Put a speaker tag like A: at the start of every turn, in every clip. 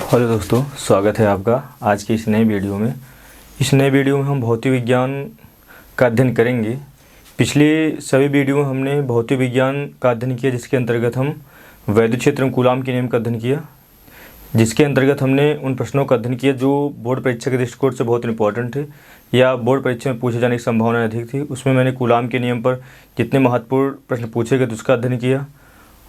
A: Hello दोस्तों, स्वागत है आपका आज की इस नई वीडियो में। इस नए वीडियो में हम भौतिक विज्ञान का अध्ययन करेंगे। पिछले सभी वीडियो में हमने भौतिक विज्ञान का अध्ययन किया, जिसके अंतर्गत हम वैद्युत क्षेत्र में कूलाम के नियम का अध्ययन किया, जिसके अंतर्गत हमने उन प्रश्नों का अध्ययन किया जो बोर्ड परीक्षा के दृष्टिकोण से बहुत इंपॉर्टेंट थे या बोर्ड परीक्षा में पूछे जाने की संभावना अधिक थी। उसमें मैंने कूलाम के नियम पर जितने महत्वपूर्ण प्रश्न पूछे गए उसका अध्ययन किया।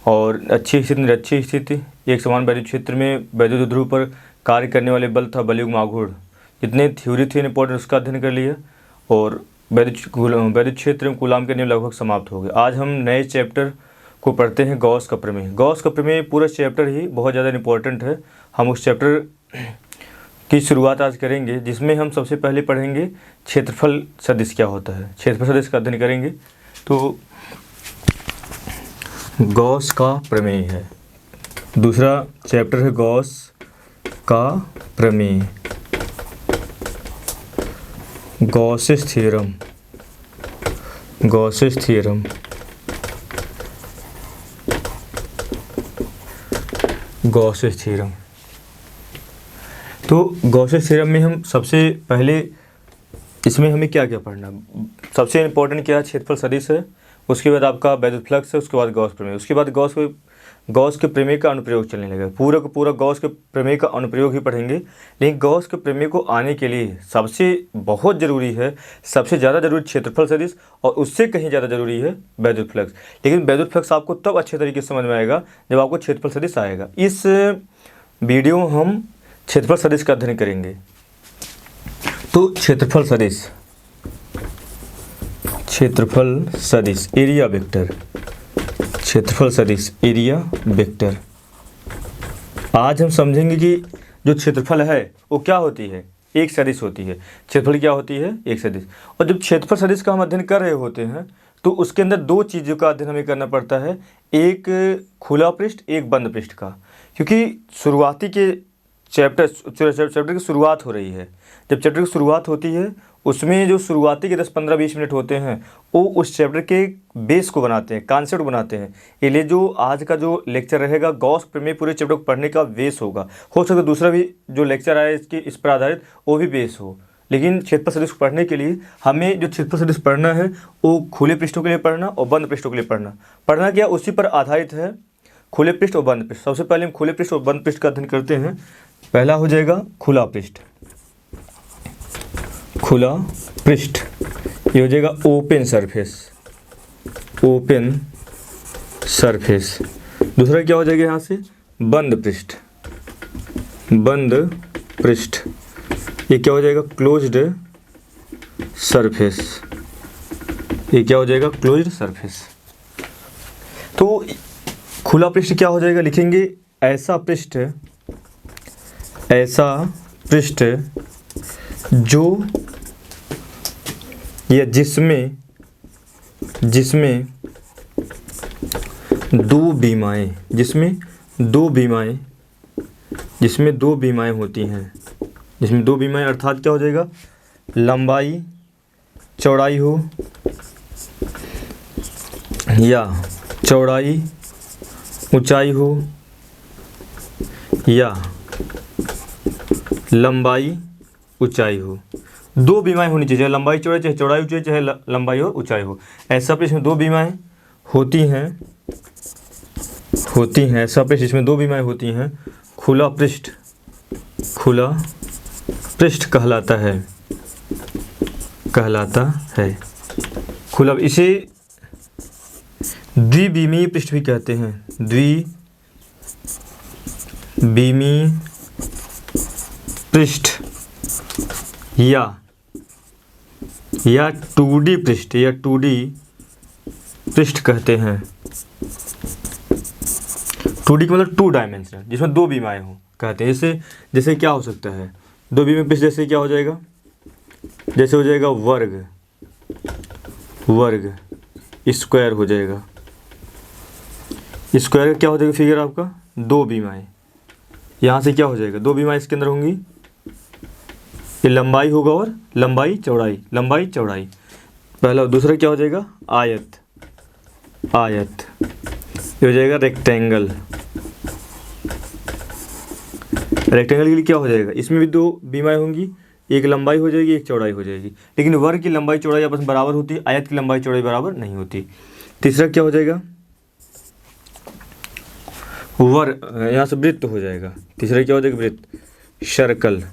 A: और अच्छी स्थिति निरक्षी स्थिति, एक समान वैद्युत क्षेत्र में वैद्युत ध्रुव पर कार्य करने वाले बल था बलयुग्म आघूर्ण, जितने थ्योरी थी इंपॉर्टेंट उसका अध्ययन कर लिया। और वैद्युत क्षेत्र में कूलाम के नियम लगभग समाप्त हो गए। आज हम नए चैप्टर को पढ़ते हैं, गॉस का प्रमेय। गॉस का प्रमेय पूरा चैप्टर ही बहुत ज़्यादा इंपॉर्टेंट है। हम उस चैप्टर की शुरुआत आज करेंगे, जिसमें हम सबसे पहले पढ़ेंगे क्षेत्रफल सदिश क्या होता है। क्षेत्रफल सदिश का अध्ययन करेंगे। तो गॉस का प्रमेय है, दूसरा चैप्टर है गॉस का प्रमेय, Gauss's theorem, Gauss's theorem, Gauss's theorem. तो गॉसेस थ्योरम में हम सबसे पहले इसमें हमें क्या क्या पढ़ना, सबसे इम्पोर्टेंट क्या है, क्षेत्रफल सदिश है, उसके बाद आपका वैद्युत फ्लक्स है, उसके बाद गॉस प्रमेय, उसके बाद गॉस के प्रमेय का अनुप्रयोग चलने लगेगा। पूरा का पूरा गॉस के प्रमेय का अनुप्रयोग ही पढ़ेंगे। लेकिन गॉस के प्रमेय को आने के लिए सबसे बहुत ज़रूरी है, सबसे ज़्यादा जरूरी क्षेत्रफल सदिश, और उससे कहीं ज़्यादा जरूरी है वैद्युत फ्लक्स। लेकिन वैद्युत फ्लक्स आपको तब अच्छे तरीके से समझ में आएगा जब आपको क्षेत्रफल सदिश आएगा। इस वीडियो में हम क्षेत्रफल सदिश का अध्ययन करेंगे। तो क्षेत्रफल सदिश, क्षेत्रफल सदिश एरिया वेक्टर, क्षेत्रफल सदिश एरिया वेक्टर। आज हम समझेंगे कि जो क्षेत्रफल है वो क्या होती है, एक सदिश होती है। क्षेत्रफल क्या होती है, एक सदिश। और जब क्षेत्रफल सदिश का हम अध्ययन कर रहे होते हैं तो उसके अंदर दो चीज़ों का अध्ययन हमें करना पड़ता है, एक खुला पृष्ठ, एक बंद पृष्ठ का। क्योंकि शुरुआती के चैप्टर की शुरुआत हो रही है। जब चैप्टर की शुरुआत होती है उसमें जो शुरुआती के 10-15-20 मिनट होते हैं वो उस चैप्टर के बेस को बनाते हैं, कॉन्सेप्ट बनाते हैं। इसलिए जो आज का जो लेक्चर रहेगा गॉस प्रमेय पूरे चैप्टर को पढ़ने का बेस होगा। हो सकता है दूसरा भी जो लेक्चर आए इस पर आधारित वो भी बेस हो। लेकिन क्षेत्रफल सदिश को पढ़ने के लिए हमें जो क्षेत्रफल सदिश पढ़ना है वो खुले पृष्ठों के लिए पढ़ना और बंद पृष्ठों के लिए पढ़ना क्या उसी पर आधारित है, खुले पृष्ठ और बंद पृष्ठ। सबसे पहले हम खुले पृष्ठ और बंद पृष्ठ का अध्ययन करते हैं। पहला हो जाएगा खुला पृष्ठ, खुला पृष्ठ, ये हो जाएगा ओपन सरफेस, ओपन सरफेस। दूसरा क्या हो जाएगा यहाँ से, बंद पृष्ठ, बंद पृष्ठ, ये क्या हो जाएगा, क्लोज्ड सरफेस, ये क्या हो जाएगा, क्लोज्ड सरफेस। तो खुला पृष्ठ क्या हो जाएगा, लिखेंगे ऐसा पृष्ठ, ऐसा पृष्ठ जो या जिसमें दो बीमाएं, जिसमें दो बीमाएं होती हैं, जिसमें दो बीमाएं अर्थात क्या हो जाएगा, लंबाई चौड़ाई हो या चौड़ाई ऊंचाई हो या लंबाई ऊंचाई हो। दो बीमाएं होनी चाहिए, चाहे लंबाई चौड़ाई, चाहे चौड़ाई ऊंचाई, चाहे लंबाई हो ऊंचाई हो। ऐसा पृष्ठ में दो बीमाएं होती हैं, ऐसा पृष्ठ जिसमें दो बीमाएं होती हैं खुला पृष्ठ, खुला पृष्ठ कहलाता है। खुला, इसे द्विबीमीय पृष्ठ भी कहते हैं, द्विबीमीय पृष्ठ या 2D पृष्ठ, या 2D पृष्ठ कहते हैं। 2D का मतलब 2 डायमेंशनल, जिसमें दो बीमाएं हो कहते हैं। जैसे क्या हो सकता है, दो बीमाएं पृष्ठ जैसे क्या हो जाएगा, जैसे हो जाएगा वर्ग स्क्वायर हो जाएगा। स्क्वायर का क्या हो जाएगा फिगर आपका, दो बीमाएं, यहाँ से क्या हो जाएगा, दो बीमाएं इसके अंदर होंगी, ये लंबाई होगा और लंबाई चौड़ाई, पहला। दूसरा क्या हो जाएगा, आयत, ये हो जाएगा रेक्टेंगल, रेक्टेंगल के लिए क्या हो जाएगा, इसमें भी दो बीमाएँ होंगी, एक लंबाई हो जाएगी एक चौड़ाई हो जाएगी, लेकिन वर्ग की लंबाई चौड़ाई आपस में बराबर होती है, आयत की लंबाई चौड़ाई बराबर नहीं होती। तीसरा क्या हो जाएगा, वर्ग, यहाँ से वृत्त हो जाएगा। तीसरा क्या हो जाएगा, वृत्त, सर्कल।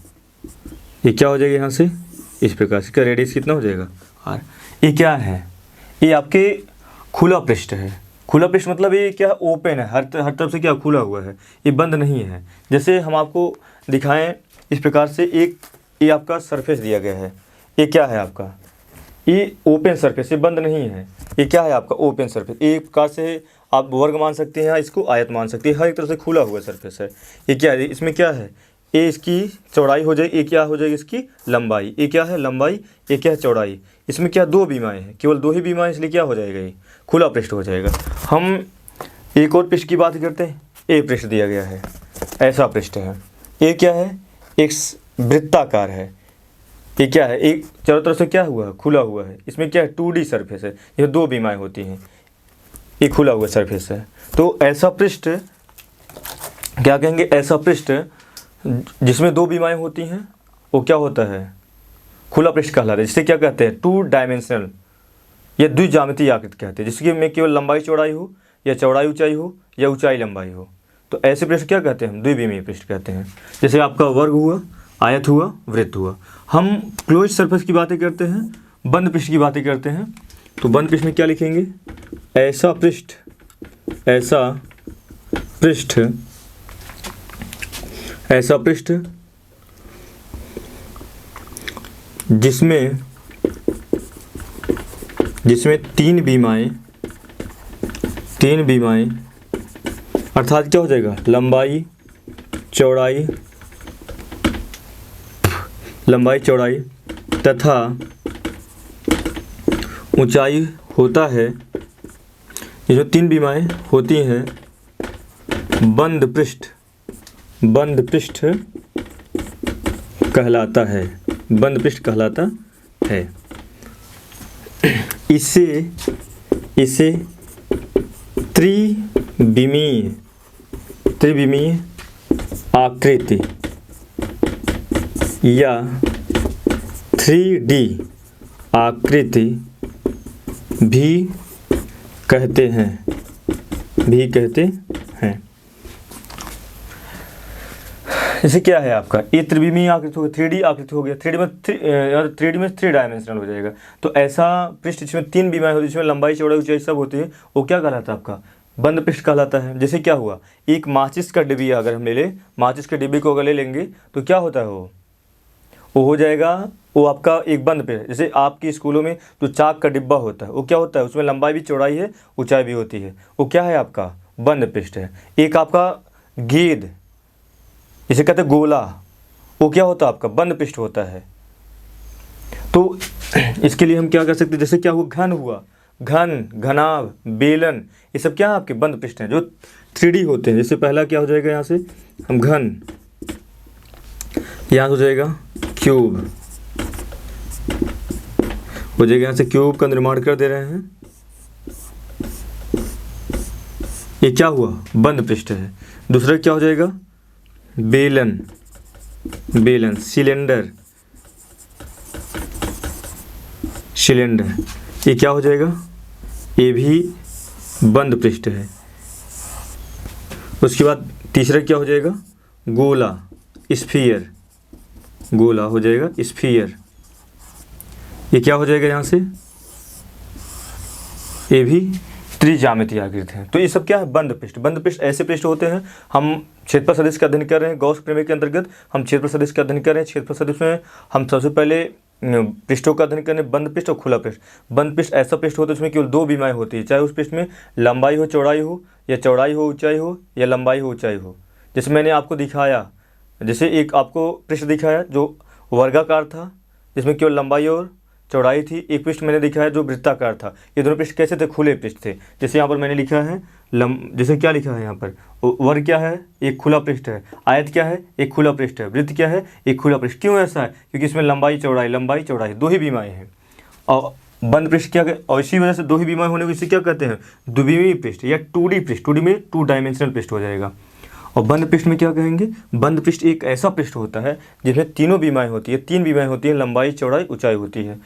A: ये क्या हो जाएगा यहाँ से, इस प्रकार से, इसका रेडियस कितना हो जाएगा, आर। ये क्या है, ये आपके खुला पृष्ठ है। खुला पृष्ठ मतलब ये क्या है, ओपन है, हर तरफ से क्या खुला हुआ है, ये बंद नहीं है। जैसे हम आपको दिखाएं इस प्रकार से, एक ये आपका सरफेस दिया गया है, ये क्या है आपका, ये ओपन सरफेस, ये बंद नहीं है। ये क्या है आपका, ओपन सरफेस। एक प्रकार से आप वर्ग मान सकते हैं, इसको आयत मान सकते हैं, हर एक तरफ से खुला हुआ सरफेस है। ये क्या है, इसमें क्या है, ये इसकी चौड़ाई हो जाएगी, ये क्या हो जाएगी इसकी लंबाई, ये क्या है लंबाई, ये क्या है चौड़ाई। इसमें क्या दो बीमाएँ हैं, केवल दो ही बीमाएँ, इसलिए क्या हो जाएगा, ये खुला पृष्ठ हो जाएगा। हम एक और पृष्ठ की बात करते हैं, ए पृष्ठ दिया गया है, ऐसा पृष्ठ है। ये क्या है, एक वृत्ताकार है। ये क्या है, एक चारों तरफ से क्या हुआ है, खुला हुआ है। इसमें क्या है, 2D सरफेस है, ये दो बीमाएँ होती हैं, ये खुला हुआ सरफेस है। तो ऐसा पृष्ठ क्या कहेंगे, ऐसा पृष्ठ जिसमें दो बीमाएँ होती हैं वो क्या होता है, खुला पृष्ठ कहलाता है। जिसे क्या कहते हैं, 2 डायमेंशनल या द्विज्यामितीय आकृति कहते हैं, जिसकी में केवल लंबाई चौड़ाई हो, या चौड़ाई ऊंचाई हो, या ऊंचाई लंबाई हो। तो ऐसे पृष्ठ क्या कहते हैं, हम द्विविमीय पृष्ठ कहते हैं। जैसे आपका वर्ग हुआ, आयत हुआ, वृत्त हुआ। हम क्लोज सरफेस की बातें करते हैं, बंद पृष्ठ की बातें करते हैं। तो बंद पृष्ठ में क्या लिखेंगे, ऐसा पृष्ठ, ऐसा पृष्ठ, ऐसा पृष्ठ जिसमें तीन बीमाएँ अर्थात क्या हो जाएगा, लंबाई चौड़ाई तथा ऊंचाई होता है, ये जो तीन बीमाएँ होती हैं, बंद पृष्ठ कहलाता है, बंद पृष्ठ कहलाता है। इसे त्रिविमीय आकृति या 3D आकृति भी कहते हैं। जैसे क्या है आपका, ये त्रिविमीय आकृति हो गया, 3D आकृति हो गया, 3D में 3 डायमेंशनल हो जाएगा। तो ऐसा पृष्ठ जिसमें तीन बीमाएँ होती है, जिसमें लंबाई चौड़ाई ऊंचाई सब होती है, वो क्या कहलाता है, आपका बंद पृष्ठ कहलाता है। जैसे क्या हुआ, एक माचिस का डिब्बी अगर हम ले लें, माचिस के डिब्बी को अगर ले लेंगे तो क्या होता है, वो हो जाएगा, वो आपका एक बंद पृष्ठ। जैसे आपकी स्कूलों में जो चाक का डिब्बा होता है, वो क्या होता है, उसमें लंबाई भी चौड़ाई है, ऊंचाई भी होती है, वो क्या है आपका बंद पृष्ठ है। एक आपका गेंद जिसे कहते हैं गोला, वो क्या होता है, आपका बंद पृष्ठ होता है। तो इसके लिए हम क्या कर सकते हैं, जैसे क्या हुआ, घन हुआ, घनाभ, बेलन, ये सब क्या है आपके बंद पृष्ठ हैं जो 3D होते हैं। जैसे पहला क्या हो जाएगा, यहाँ से हम घन, यहाँ हो जाएगा क्यूब, हो जाएगा, यहाँ से क्यूब का निर्माण कर दे रहे हैं। ये क्या हुआ, बंद पृष्ठ है। दूसरा क्या हो जाएगा, बेलन, सिलेंडर, ये क्या हो जाएगा, ये भी बंद पृष्ठ है। उसके बाद तीसरा क्या हो जाएगा, गोला, स्फीयर, गोला हो जाएगा, स्फीयर, ये क्या हो जाएगा, यहाँ से ये भी त्रिज्यामितीय आकृति है। तो ये सब क्या है, बंद पृष्ठ ऐसे पृष्ठ होते हैं। हम क्षेत्रफल सदिश का अध्ययन कर रहे हैं, गॉस प्रमेय के अंतर्गत हम क्षेत्रफल सदिश का अध्ययन कर रहे हैं। क्षेत्रफल सदिश में हम सबसे पहले पृष्ठों का अध्ययन करें, बंद पृष्ठ और खुला पृष्ठ। बंद पृष्ठ ऐसा पृष्ठ होता है उसमें केवल दो बीमाएँ होती है, चाहे उस पृष्ठ में लंबाई हो चौड़ाई हो, या चौड़ाई हो ऊंचाई हो, या लंबाई हो ऊंचाई हो। जैसे मैंने आपको दिखाया, जैसे एक आपको पृष्ठ दिखाया जो वर्गाकार था, जिसमें केवल लंबाई और चौड़ाई थी। एक पृष्ठ मैंने दिखाया जो वृत्ताकार था। ये दोनों पृष्ठ कैसे थे, खुले पृष्ठ थे। जैसे यहाँ पर मैंने लिखा है जैसे क्या लिखा है यहाँ पर, वर्ग क्या है, एक खुला पृष्ठ है। आयत क्या है, एक खुला पृष्ठ है। वृत्त क्या है, एक खुला पृष्ठ। क्यों ऐसा है, क्योंकि इसमें लंबाई चौड़ाई दो ही बीमाएँ हैं। और बंद पृष्ठ क्या, और इसी वजह से दो ही बीमाएँ होने को इसे क्या कहते हैं, द्विविमीय पृष्ठ या 2D पृष्ठ। 2D में 2 डायमेंशनल पृष्ठ हो जाएगा। और बंद पृष्ठ में क्या कहेंगे, बंद पृष्ठ एक ऐसा पृष्ठ होता है जिसमें तीनों बीमाएँ होती है, 3 बीमाएँ होती हैं, लंबाई, चौड़ाई, ऊंचाई होती है।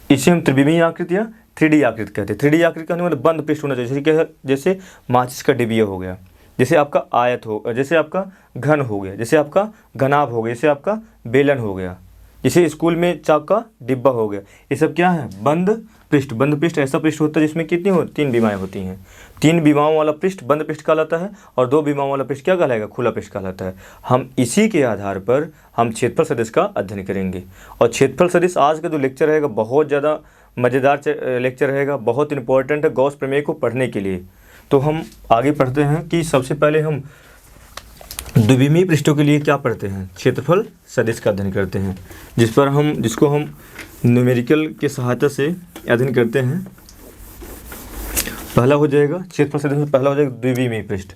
A: इसे हम त्रिविमीय आकृति या 3D आकृति कहते हैं। 3D आकृति कहने मतलब बंद पृष्ठ होना चाहिए, जैसे क्या है, जैसे माचिस का डिबिया हो गया, जैसे आपका आयत हो, जैसे आपका घन हो गया, जैसे आपका घनाभ हो गया, जैसे आपका बेलन हो गया, जैसे स्कूल में चाक का डिब्बा हो गया। ये सब क्या है, बंद पृष्ठ। बंद पृष्ठ ऐसा पृष्ठ होता है जिसमें कितनी हो, 3 बीमाएँ होती हैं। 3 बीमाओं वाला पृष्ठ बंद पृष्ठ कहलाता है और 2 बीमाओं वाला पृष्ठ क्या कहलाएगा, खुला पृष्ठ कहलाता है। हम इसी के आधार पर हम क्षेत्रफल सदिश का अध्ययन करेंगे। और क्षेत्रफल सदिश आज का जो लेक्चर रहेगा बहुत ज़्यादा मज़ेदार लेक्चर रहेगा, बहुत इंपॉर्टेंट है गॉस प्रमेय को पढ़ने के लिए। तो हम आगे पढ़ते हैं कि सबसे पहले हम द्विविमीय पृष्ठों के लिए क्या पढ़ते हैं, क्षेत्रफल सदिश का अध्ययन करते हैं, जिसको हम न्यूमेरिकल के सहायता से अध्ययन करते हैं। पहला हो जाएगा क्षेत्रफल सदिश में, पहला हो जाएगा द्विविमीय पृष्ठ।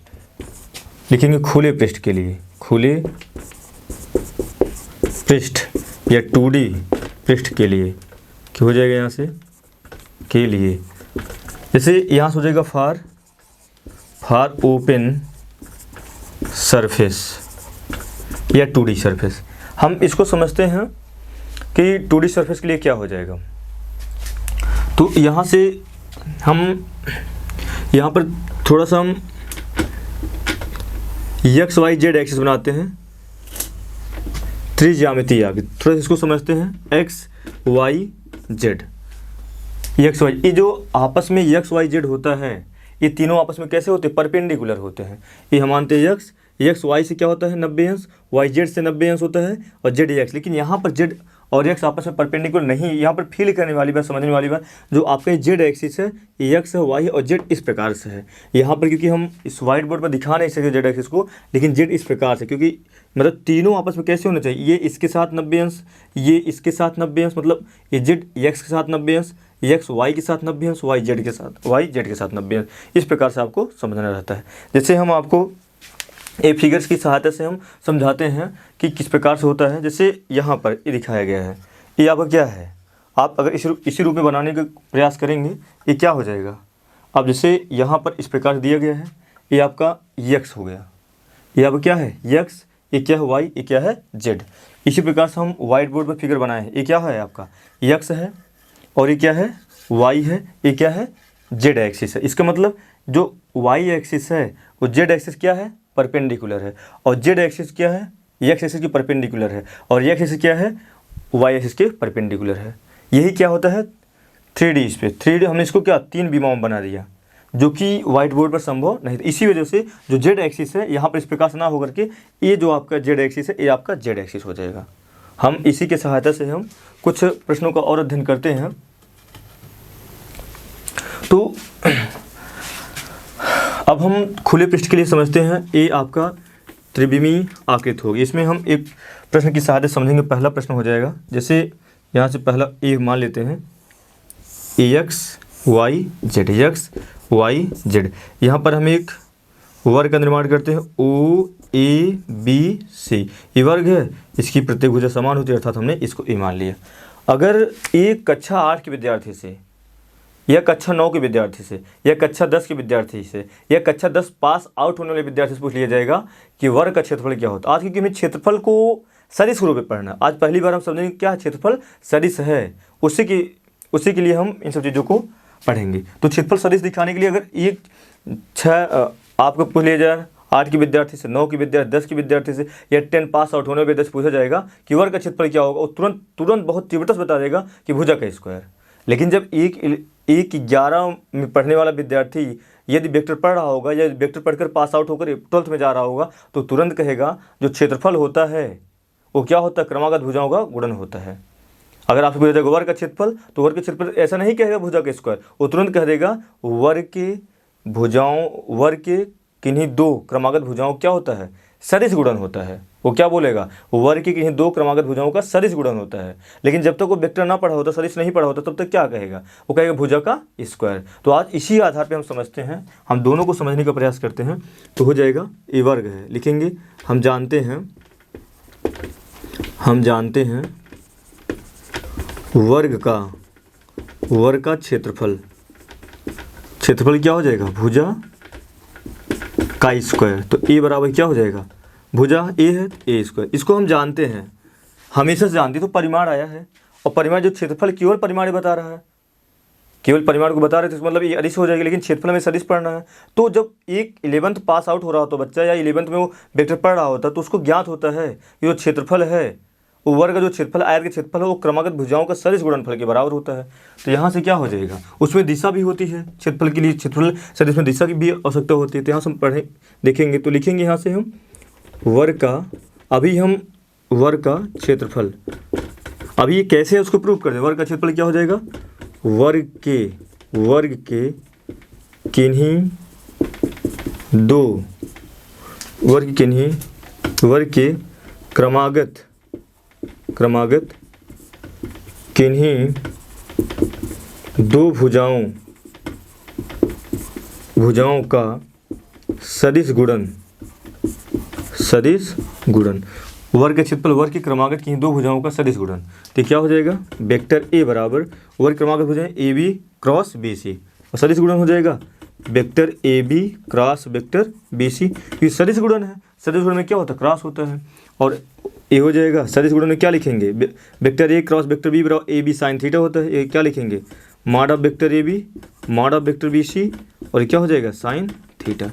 A: लिखेंगे खुले पृष्ठ के लिए, खुले पृष्ठ या 2D पृष्ठ के लिए क्या हो जाएगा, यहाँ से के लिए, जैसे यहाँ से हो जाएगा फॉर ओपन सरफेस या 2D सरफेस। हम इसको समझते हैं कि 2D सरफेस के लिए क्या हो जाएगा। तो यहाँ से हम यहाँ पर थोड़ा सा हम एक्स वाई जेड एक्सिस बनाते हैं, त्रिज्यामितीय आकृति, थोड़ा इसको समझते हैं। X Y Z, x Y, ये जो आपस में एक्स वाई जेड होता है, ये तीनों आपस में कैसे होते हैं, परपेंडिकुलर होते हैं। ये हम मानते हैं एक्स वाई से क्या होता है 90 अंश, वाई जेड से 90 अंश होता है और जेड एक्स। लेकिन यहाँ पर जेड और एक्स आपस में परपेंडिकुलर नहीं, यहाँ पर फील करने वाली बात, समझने वाली बात, जो आपका जेड एक्सिस है, एक्स है, वाई और जेड इस प्रकार से है। यहाँ पर क्योंकि हम इस वाइट बोर्ड पर दिखा नहीं सकते जेड एक्सिस को, लेकिन जेड इस प्रकार से, क्योंकि मतलब तीनों आपस में कैसे होने चाहिए, ये इसके साथ 90 अंश, ये इसके साथ 90 अंश, मतलब ये जेड एक्स के साथ 90 अंश, एक्स वाई के साथ 90 अंश, वाई जेड के साथ 90 अंश। इस प्रकार से आपको समझना रहता है। जैसे हम आपको ये फिगर्स की सहायता से हम समझाते हैं कि किस प्रकार से होता है। जैसे यहाँ पर ये दिखाया गया है, ये आपका क्या है, आप अगर इसी रूप में बनाने का प्रयास करेंगे, ये क्या हो जाएगा। अब जैसे यहाँ पर इस प्रकार से दिया गया है, ये आपका एक्स हो गया, ये आपका क्या है एक्स, ये क्या है वाई, ये क्या है जेड। इसी प्रकार से हम वाइट बोर्ड पर फिगर बनाए हैं, ये क्या है आपका एक्स है और ये क्या है वाई है, ये क्या है जेड एक्सिस है। इसका मतलब जो वाई एक्सिस है वो जेड एक्सिस क्या है, परपेंडिकुलर है, और जेड एक्सिस क्या है, एक्स एक्सिस की परपेंडिकुलर है, और एक्स एक्सिस क्या है, वाई एक्सिस के परपेंडिकुलर है। यही क्या होता है 3D स्पेस। 3D हमने इसको क्या 3 बीमाओं बना दिया, जो कि वाइट बोर्ड पर संभव नहीं था। इसी वजह से जो जेड एक्सिस है यहाँ पर इस प्रकार से ना होकर के ये जो आपका जेड एक्सिस है, ये आपका जेड एक्सिस हो जाएगा। हम इसी के सहायता से हम कुछ प्रश्नों का और अध्ययन करते हैं। तो अब हम खुले पृष्ठ के लिए समझते हैं, ये आपका त्रिविमीय आकृति होगी। इसमें हम एक प्रश्न की सहायता समझेंगे। पहला प्रश्न हो जाएगा, जैसे यहाँ से पहला ए मान लेते हैं, x Y Z, x Y z. यहाँ पर हम एक वर्ग का निर्माण करते हैं, ओ ए बी सी, ये वर्ग है, इसकी प्रत्येक भुजा समान होती है, अर्थात हमने इसको ए मान लिया। अगर एक कक्षा 8 के विद्यार्थी से, या कक्षा 9 के विद्यार्थी से, या कक्षा 10 के विद्यार्थी से, या कक्षा 10 पास आउट होने वाले विद्यार्थी से पूछ लिया जाएगा कि वर्ग का क्षेत्रफल क्या होता है। आज क्योंकि हमें क्षेत्रफल को सदिश के रूप में पढ़ना, आज पहली बार हम समझेंगे क्या क्षेत्रफल सदिश है, उसी के लिए हम इन सब चीज़ों को पढ़ेंगे। तो क्षेत्रफल सदिश दिखाने के लिए अगर एक 6 आपको पूछ लिया जाए 8 के विद्यार्थी से, 9 के विद्यार्थी, 10 के विद्यार्थी से, या 10 पास आउट होने वाले विद्यार्थी से पूछा जाएगा कि वर्ग का क्षेत्रफल क्या होगा, वो तुरंत बहुत तीव्रता से बता देगा कि भुजा का स्क्वायर। लेकिन जब एक 11 में पढ़ने वाला विद्यार्थी यदि वेक्टर पढ़ रहा होगा या वेक्टर पढ़कर पास आउट होकर 12th में जा रहा होगा, तो तुरंत कहेगा जो क्षेत्रफल होता है वो क्या होता है, क्रमागत भुजाओं का गुणन होता है। अगर आपसे पूछा जाएगा वर्ग का क्षेत्रफल, तो वर्ग का क्षेत्रफल ऐसा नहीं कहेगा भुजा का स्क्वायर, वो तुरंत कह देगा वर्ग के किन्हीं 2 क्रमागत भुजाओं क्या होता है, सदिश गुणन होता है। वो क्या बोलेगा, वर्ग की किन्हीं 2 क्रमागत भुजाओं का सदिश गुणन होता है। लेकिन जब तक वो वेक्टर ना पढ़ा होता, सदिश नहीं पढ़ा होता, तब तक क्या कहेगा, वो कहेगा भुजा का स्क्वायर। तो आज इसी आधार पे हम समझते हैं, हम दोनों को समझने का प्रयास करते हैं। तो हो जाएगा ये वर्ग है, लिखेंगे हम जानते हैं वर्ग का क्षेत्रफल क्या हो जाएगा, भुजा का स्क्वायर। तो ए बराबर क्या हो जाएगा, भुजा ए है ए स्क्वायर। इसको हम जानते हैं, हमेशा से जानते हैं, तो परिमाण आया है। और परिमाण जो क्षेत्रफल केवल परिमाण बता रहा है, केवल परिमाण को बता रहे थे, तो मतलब ये अदिश हो जाएगी, लेकिन क्षेत्रफल में सदिश पढ़ना है। तो जब एक 11th पास आउट हो रहा होता बच्चा, या 11th में वो वेक्टर पढ़ रहा होता, तो उसको ज्ञात होता है कि जो क्षेत्रफल है, वो वर्ग का जो क्षेत्रफल, आयत का क्षेत्रफल है, वो क्रमागत भुजाओं का सदिश गुणनफल के बराबर होता है। तो यहाँ से क्या हो जाएगा, उसमें दिशा भी होती है क्षेत्रफल के लिए, क्षेत्रफल सदिश में दिशा की भी आवश्यकता होती है। तो यहाँ से हम पढ़ें देखेंगे, तो लिखेंगे यहाँ से हम वर्ग का, अभी हम वर्ग का क्षेत्रफल, अभी ये कैसे है उसको प्रूव कर दें। वर्ग का क्षेत्रफल क्या हो जाएगा, वर्ग के किन्हीं दो वर्ग के क्रमागत किन्हीं दो भुजाओं का सदिश गुणन। वर्ग के क्षेत्रफल वर्ग की क्रमागत की दो भुजाओं का सदिश गुणन। तो क्या हो जाएगा, वेक्टर ए बराबर वर्ग क्रमागत भुजाएं A B cross B C, और सदिश गुणन हो जाएगा vector A B cross vector B C. ये सदिश गुणन है, सदिश गुणन में क्या होता है, क्रॉस होता है। और ए हो जाएगा, सदिश गुणन में क्या लिखेंगे, vector A cross vector B बराबर ए बी साइन थीटा होता है। ये क्या लिखेंगे, mod of vector A B mod of vector B C, और ये क्या हो जाएगा, साइन थीटा।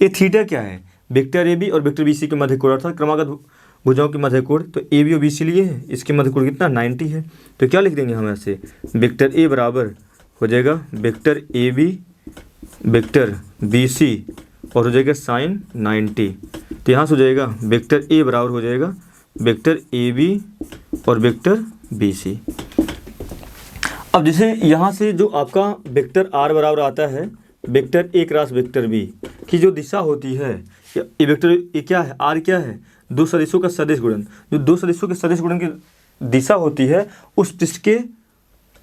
A: ये थीटा क्या है, वेक्टर ए बी और वेक्टर बी सी के मध्य कोण, अर्थात क्रमागत भुजाओं के मध्य कोण। तो ए बी और बी सी लिए हैं, इसके मध्य कोण कितना, 90 है। तो क्या लिख देंगे हम ऐसे, वेक्टर ए बराबर हो जाएगा vector A B vector B C, और हो जाएगा साइन 90। तो यहाँ से हो जाएगा वेक्टर ए बराबर हो जाएगा वेक्टर ए बी और वेक्टर बी सी। अब जैसे यहाँ से जो आपका वेक्टर आर बराबर आता है vector A cross vector B की जो दिशा होती है, ये वेक्टर ये क्या है, आर क्या है, दो सदिशों का सदिश गुणन। जो दो सदिशों के सदिश गुणन की दिशा होती है उस पृष्ठ के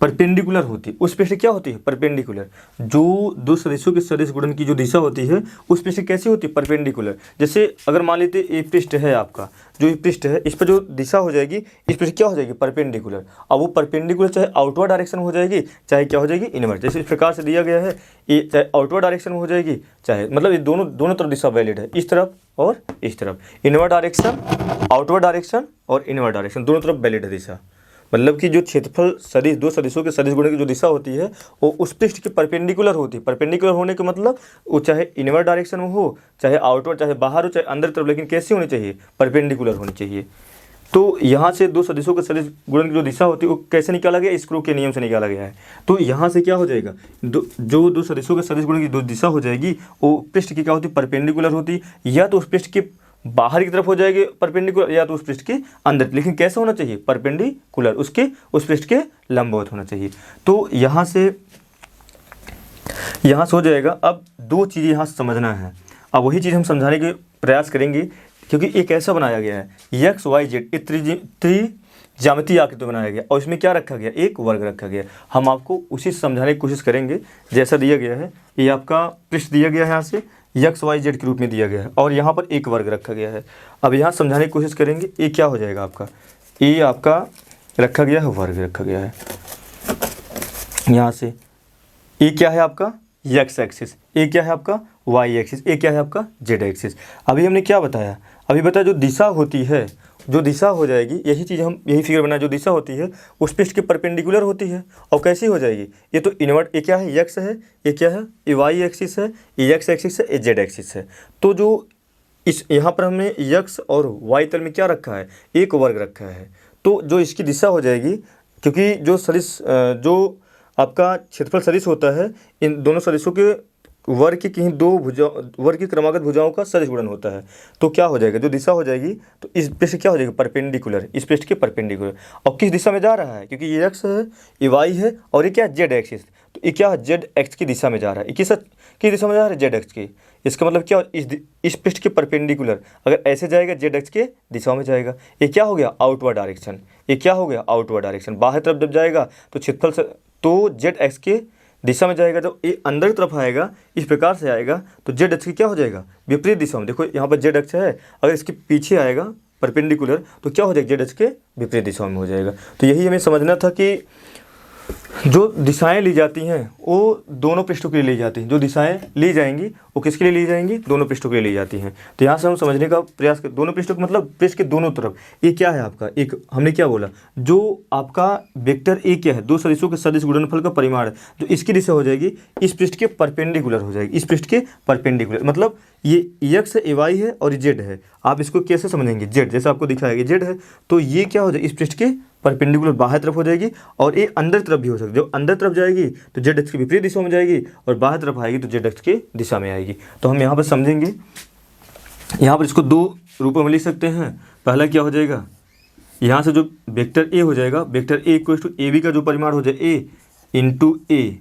A: परपेंडिकुलर होती है। उस पृष्ठ क्या होती है, परपेंडिकुलर। जो दो सदिशों के सदिश गुणन की जो दिशा होती है उस पृष्ठ कैसी होती है, परपेंडिकुलर। जैसे अगर मान लेते ये पृष्ठ है आपका, जो ये पृष्ठ है इस पर जो दिशा हो जाएगी, इस पृष्ठ क्या हो जाएगी, परपेंडिकुलर। अब वो परपेंडिकुलर चाहे आउटवर्ड डायरेक्शन हो जाएगी, चाहे क्या हो जाएगी, इनवर्ट। जैसे इस प्रकार से दिया गया है, ये चाहे आउटवर्ड डायरेक्शन में हो जाएगी, चाहे मतलब ये दोनों तरफ दिशा वैलिड है, इस तरफ और इस तरफ। इनवर्ट डायरेक्शन, आउटवर्ड डायरेक्शन और इनवर्ट डायरेक्शन दोनों तरफ वैलिड है दिशा। मतलब कि जो क्षेत्रफल सदिश, दो सदिशों के सदिश गुणन की जो दिशा होती है वो उस पृष्ठ के परपेंडिकुलर होती है। परपेंडिकुलर होने का मतलब वो चाहे इनवर्ट डायरेक्शन में हो, चाहे आउटवर्ड, चाहे बाहर हो, चाहे अंदर तरफ, लेकिन कैसी होनी चाहिए, परपेंडिकुलर होनी चाहिए। तो यहाँ से दो सदिशों के सदिश गुणन की जो दिशा होती है वो कैसे निकाला गया, स्क्रू के नियम से निकाला गया है। तो यहाँ से क्या हो जाएगा, जो दो सदिशों के सदिश गुणन की जो दिशा हो जाएगी वो पृष्ठ की क्या होती है, परपेंडिकुलर होती, या तो उस पृष्ठ के बाहर की तरफ हो जाएगी परपेंडिकुलर, या तो उस पृष्ठ के अंदर। लेकिन कैसे होना चाहिए, परपेंडिकुलर, उसके उस पृष्ठ के लंबवत होना चाहिए। तो यहाँ से हो जाएगा। अब दो चीज़ें यहाँ समझना है, अब वही चीज़ हम समझाने के प्रयास करेंगे, क्योंकि एक ऐसा बनाया गया है एक्स वाई जेड, त्रिज्यामितीय आकृति बनाया गया, और इसमें क्या रखा गया, एक वर्ग रखा गया। हम आपको उसी से समझाने की कोशिश करेंगे जैसा दिया गया है। ये आपका पृष्ठ दिया गया है, यहाँ से एक्स वाई जेड के रूप में दिया गया है, और यहाँ पर एक वर्ग रखा गया है। अब यहाँ समझाने की कोशिश करेंगे। ये क्या हो जाएगा आपका, ये आपका रखा गया है, वर्ग रखा गया है। यहाँ से ये क्या है आपका, एक्स एक्सिस, ये क्या है आपका, वाई एक्सिस, ये क्या है आपका, जेड एक्सिस। अभी हमने क्या बताया, अभी बताया जो दिशा होती है, जो दिशा हो जाएगी, यही चीज़ हम यही फिगर बनाया, जो दिशा होती है उस पृष्ठ के परपेंडिकुलर होती है। और कैसी हो जाएगी, ये तो इनवर्ट, ये क्या है, एक्स है, ये क्या है, ये वाई एक्सिस है, ये एक्स एक्सिस है, ये जेड एक्सिस है। तो जो इस यहाँ पर हमने एक्स और वाई तल में क्या रखा है, एक वर्ग रखा है। तो जो इसकी दिशा हो जाएगी, क्योंकि जो सदिश, जो आपका क्षेत्रफल सदिश होता है, इन दोनों सदिशों के वर्ग की कहीं दो वर्ग की क्रमागत भुजाओं का सदिश गुणन होता है। तो क्या हो जाएगा, जो दिशा हो जाएगी, तो इस पृष्ठ क्या हो जाएगा, परपेंडिकुलर, इस पृष्ठ के परपेंडिकुलर। और किस दिशा में जा रहा है, क्योंकि ये एक्स है, ये वाई है, और ये क्या है, जेड एक्सिस। तो ये क्या है, जेड एक्स की दिशा में जा रहा है। किस दिशा में जा रहा है, जेड एक्स की। इसका मतलब क्या, इस पृष्ठ के परपेंडिकुलर अगर ऐसे जाएगा, जेड एक्स के दिशा में जाएगा। ये क्या हो गया, आउटवर्ड डायरेक्शन। ये क्या हो गया, आउटवर्ड डायरेक्शन। बाहर तरफ जब जाएगा तो क्षेत्रफल से, तो जेड एक्स के दिशा में जाएगा। जब ये अंदर की तरफ आएगा, इस प्रकार से आएगा, तो जेड एक्स की क्या हो जाएगा, विपरीत दिशा में। देखो यहाँ पर जेड एक्स है, अगर इसके पीछे आएगा परपेंडिकुलर, तो क्या हो जाएगा, जेड एक्स के विपरीत दिशा में हो जाएगा। तो यही हमें समझना था कि जो दिशाएं ली जाती हैं वो दोनों पृष्ठों के लिए ली जाती हैं। जो दिशाएं ली जाएंगी वो किसके लिए ली जाएंगी? दोनों पृष्ठों के लिए ली जाती हैं। तो यहाँ से हम समझने का प्रयास कर, दोनों पृष्ठों का मतलब पृष्ठ के दोनों तरफ। ये क्या है आपका? एक हमने क्या बोला, जो आपका वेक्टर ए क्या है? दो सदिशों के सदिश गुणनफल का परिमाण है। जो इसकी दिशा हो जाएगी इस पृष्ठ के परपेंडिकुलर हो जाएगी, इस पृष्ठ के परपेंडिकुलर। मतलब ये एक्स है, वाई है और जेड है। आप इसको कैसे समझेंगे? जेड जैसे आपको दिखाया जेड है तो ये क्या हो जाएगी? इस पृष्ठ के परपेंडिकुलर बाहर तरफ हो जाएगी और ये अंदर तरफ भी हो सकती है। जब अंदर तरफ जाएगी तो जेड एक्स की विपरीत दिशा में जाएगी और बाहर तरफ आएगी तो जेड एक्स की दिशा में आएगी। तो हम यहाँ पर समझेंगे, यहाँ पर इसको दो रूपों में लिख सकते हैं। पहला क्या हो जाएगा, यहाँ से जो वेक्टर ए हो जाएगा, vector A equal to A B का जो परिमाण हो जाए ए इंटू ए,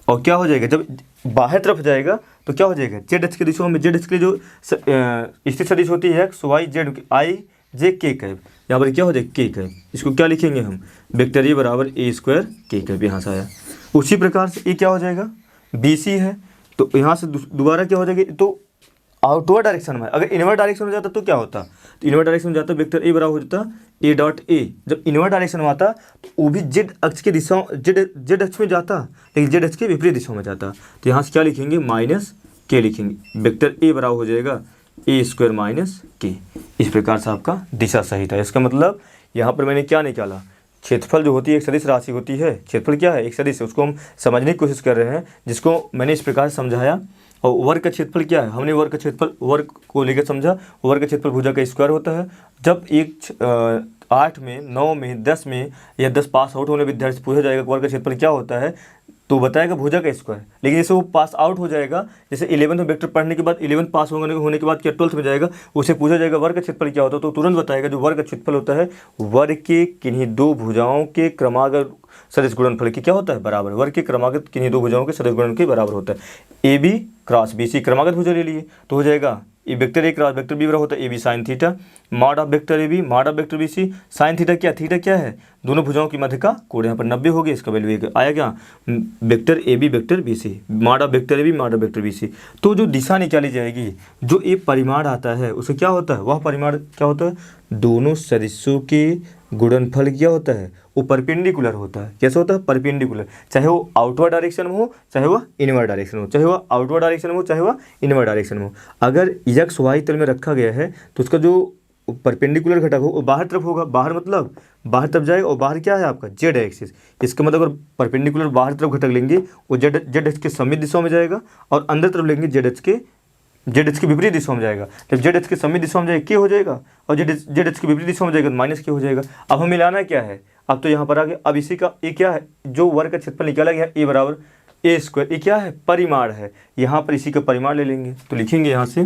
A: और क्या हो जाएगा जब बाहर तरफ जाएगा तो क्या हो जाएगा? जेड एक्स की दिशा में जेड एक्स की जो स्थित सदिश होती है एक्स वाई जेड आई जे के कैप, यहाँ पर क्या हो जाएगा? के कैप। इसको क्या लिखेंगे हम? वेक्टर ए बराबर ए स्क्वायर के कैप, यहाँ से आया। उसी प्रकार से ए क्या हो जाएगा? बी सी है तो यहाँ से दोबारा क्या हो जाएगी? तो आउटवर्ड डायरेक्शन में, अगर इनवर्ड डायरेक्शन में जाता तो क्या होता? तो इनवर्ड डायरेक्शन में जाता वेक्टर ए बराबर हो जाता ए डॉट ए। जब इनवर्ड डायरेक्शन में आता तो वो भी जेड अक्ष की दिशा, जेड अक्ष में जाता लेकिन जेड अक्ष के विपरीत दिशा में जाता। तो यहाँ से क्या लिखेंगे? माइनस के लिखेंगे। वेक्टर ए बराबर हो जाएगा ए स्क्वायर माइनस के। इस प्रकार से आपका दिशा सही था। इसका मतलब यहाँ पर मैंने क्या निकाला? क्षेत्रफल जो होती है एक सदिश राशि होती है। क्षेत्रफल क्या है? एक सदिश है। उसको हम समझने की कोशिश कर रहे हैं, जिसको मैंने इस प्रकार समझाया। और वर्ग का क्षेत्रफल क्या है? हमने वर्ग का क्षेत्रफल वर्ग को लेकर समझा। वर्ग का क्षेत्रफल भुजा का स्क्वायर होता है। जब एक 8 में 9 में 10 में या 10 पास आउट होने विद्यार्थी पूछा जाएगा वर्ग का क्षेत्रफल क्या होता है तो बताएगा भुजा का स्क्वायर। लेकिन जैसे वो पास आउट हो जाएगा, जैसे 11th में वेक्टर पढ़ने के बाद 11th पास होने के बाद क्या 12th में जाएगा, उसे पूछा जाएगा वर्ग का क्षेत्रफल क्या होता है तो तुरंत बताएगा जो वर्ग का क्षेत्रफल होता है वर्ग के किन्हीं दो भुजाओं के क्रमागत सदिश गुणनफल की क्या होता है? बराबर। वर्ग के क्रमागत किन्हीं दो भुजाओं के सदिश गुणन के बराबर होता है। A B cross B C क्रमागत भुजा ले लिए तो हो जाएगा ये vector A cross vector B बराबर होता है A B sine theta, mod of vector A B mod of vector B C. Sine theta क्या है? दोनों भुजाओं की मध्य का कोण। यहाँ पर 90 हो गया, इसका वैल्यू एक आया क्या? Vector A B vector B C, mod of vector A B mod of vector B C. तो जो दिशा निकाली जाएगी, जो एक परिमाण आता है उसे क्या होता है? वह परिमाण क्या होता है? दोनों सदिशों के गुणनफल क्या होता है? वो परपेंडिकुलर होता है। कैसे होता है? परपेंडिकुलर। चाहे वो आउटवर्ड डायरेक्शन में हो चाहे वह इनवर्ड डायरेक्शन में हो, चाहे वह आउटवर्ड डायरेक्शन में हो चाहे वह इनवर्ड डायरेक्शन में हो। अगर एक्स वाई तल में रखा गया है तो उसका जो परपेंडिकुलर घटक हो वो बाहर तरफ होगा। बाहर मतलब बाहर तरफ जाएगा और बाहर क्या है आपका? Z axis. इसका मतलब अगर परपेंडिकुलर बाहर तरफ घटक लेंगे वो जेड एक्स के सममित दिशा में जाएगा और अंदर तरफ लेंगे जेड एच के विपरीत दिशा में जाएगा। जब जेड एच के सममित दिशा में जाएगा के हो जाएगा और जेड एच के विपरीत दिशा में जाएगा तो माइनस के हो जाएगा। अब हमें मिलाना क्या है? अब तो यहाँ पर आ गया। अब इसी का ए क्या है? जो वर्ग का क्षेत्रफल निकाला गया ए बराबर ए स्क्वायर, ये क्या है? परिमाण है। यहाँ पर इसी का परिमाण ले लेंगे तो लिखेंगे यहाँ से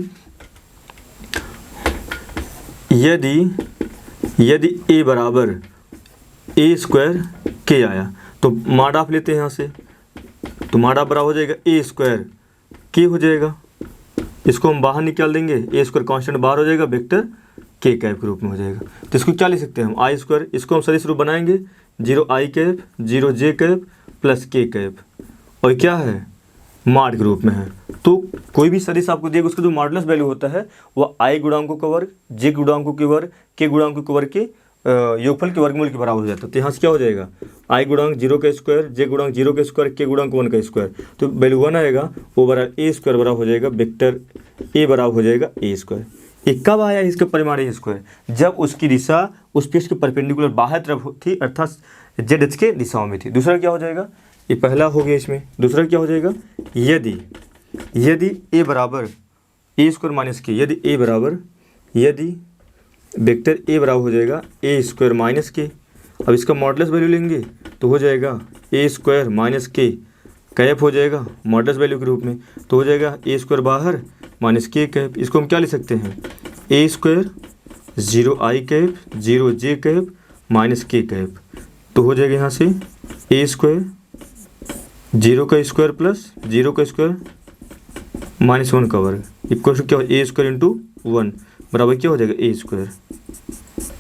A: यदि ए बराबर ए स्क्वायर के आया तो मॉड ऑफ लेते हैं यहाँ से, तो मॉड ऑफ बराबर हो जाएगा ए स्क्वायर के हो जाएगा। इसको हम बाहर निकाल देंगे, ए स्क्वायर कांस्टेंट बाहर हो जाएगा, वेक्टर के कैप के रूप में हो जाएगा। तो इसको क्या लिख सकते हैं हम? आई स्क्वायर। इसको हम सदिश रूप बनाएंगे 0 I cap 0 J cap plus के कैप, और क्या है? मॉड के रूप में है। तो कोई भी सदिश आपको देगा उसका जो मॉडुलस वैल्यू होता है वह आई गुणांकों का वर्ग जे गुणांकों के वर्ग के गुणांकों के वर्ग के योगफल के वर्गमूल के बराबर हो जाता है। तो यहाँ से क्या हो जाएगा? आई गुणांक 0 का स्क्वायर जे गुणांक 0 का स्क्वायर के गुणांक 1 का स्क्वायर, तो वैल्यू 1 आएगा वो बराबर ए स्क्वायर बराबर हो जाएगा वेक्टर ए बराबर हो जाएगा ए स्क्वायर। ये कब आया इसका परिमाण ए स्क्वायर? जब उसकी दिशा उस पृष्ठ के परपेंडिकुलर बाहर तरफ थी अर्थात जेड एच के दिशाओं में थी। दूसरा क्या हो जाएगा? ये पहला हो गया इसमें। दूसरा क्या हो जाएगा? यदि ए बराबर ए स्क्वायर माइनस के, यदि वेक्टर ए बराबर हो जाएगा ए स्क्वायर माइनस के। अब इसका मॉडुलस वैल्यू लेंगे तो हो जाएगा ए स्क्वायर माइनस के कैप हो जाएगा मॉडुलस वैल्यू के रूप में, तो हो जाएगा ए स्क्वायर बाहर माइनस के कैप। इसको हम क्या लिख सकते हैं? ए square 0 I cap 0 J cap minus के कैप, तो हो जाएगा यहाँ से ए स्क्वायर 0 का स्क्वायर प्लस 0 का स्क्वायर माइनस 1 का वर्ग इक्वल टू क्या? ए स्क्वायर इंटू 1 बराबर क्या हो जाएगा? ए स्क्वायर।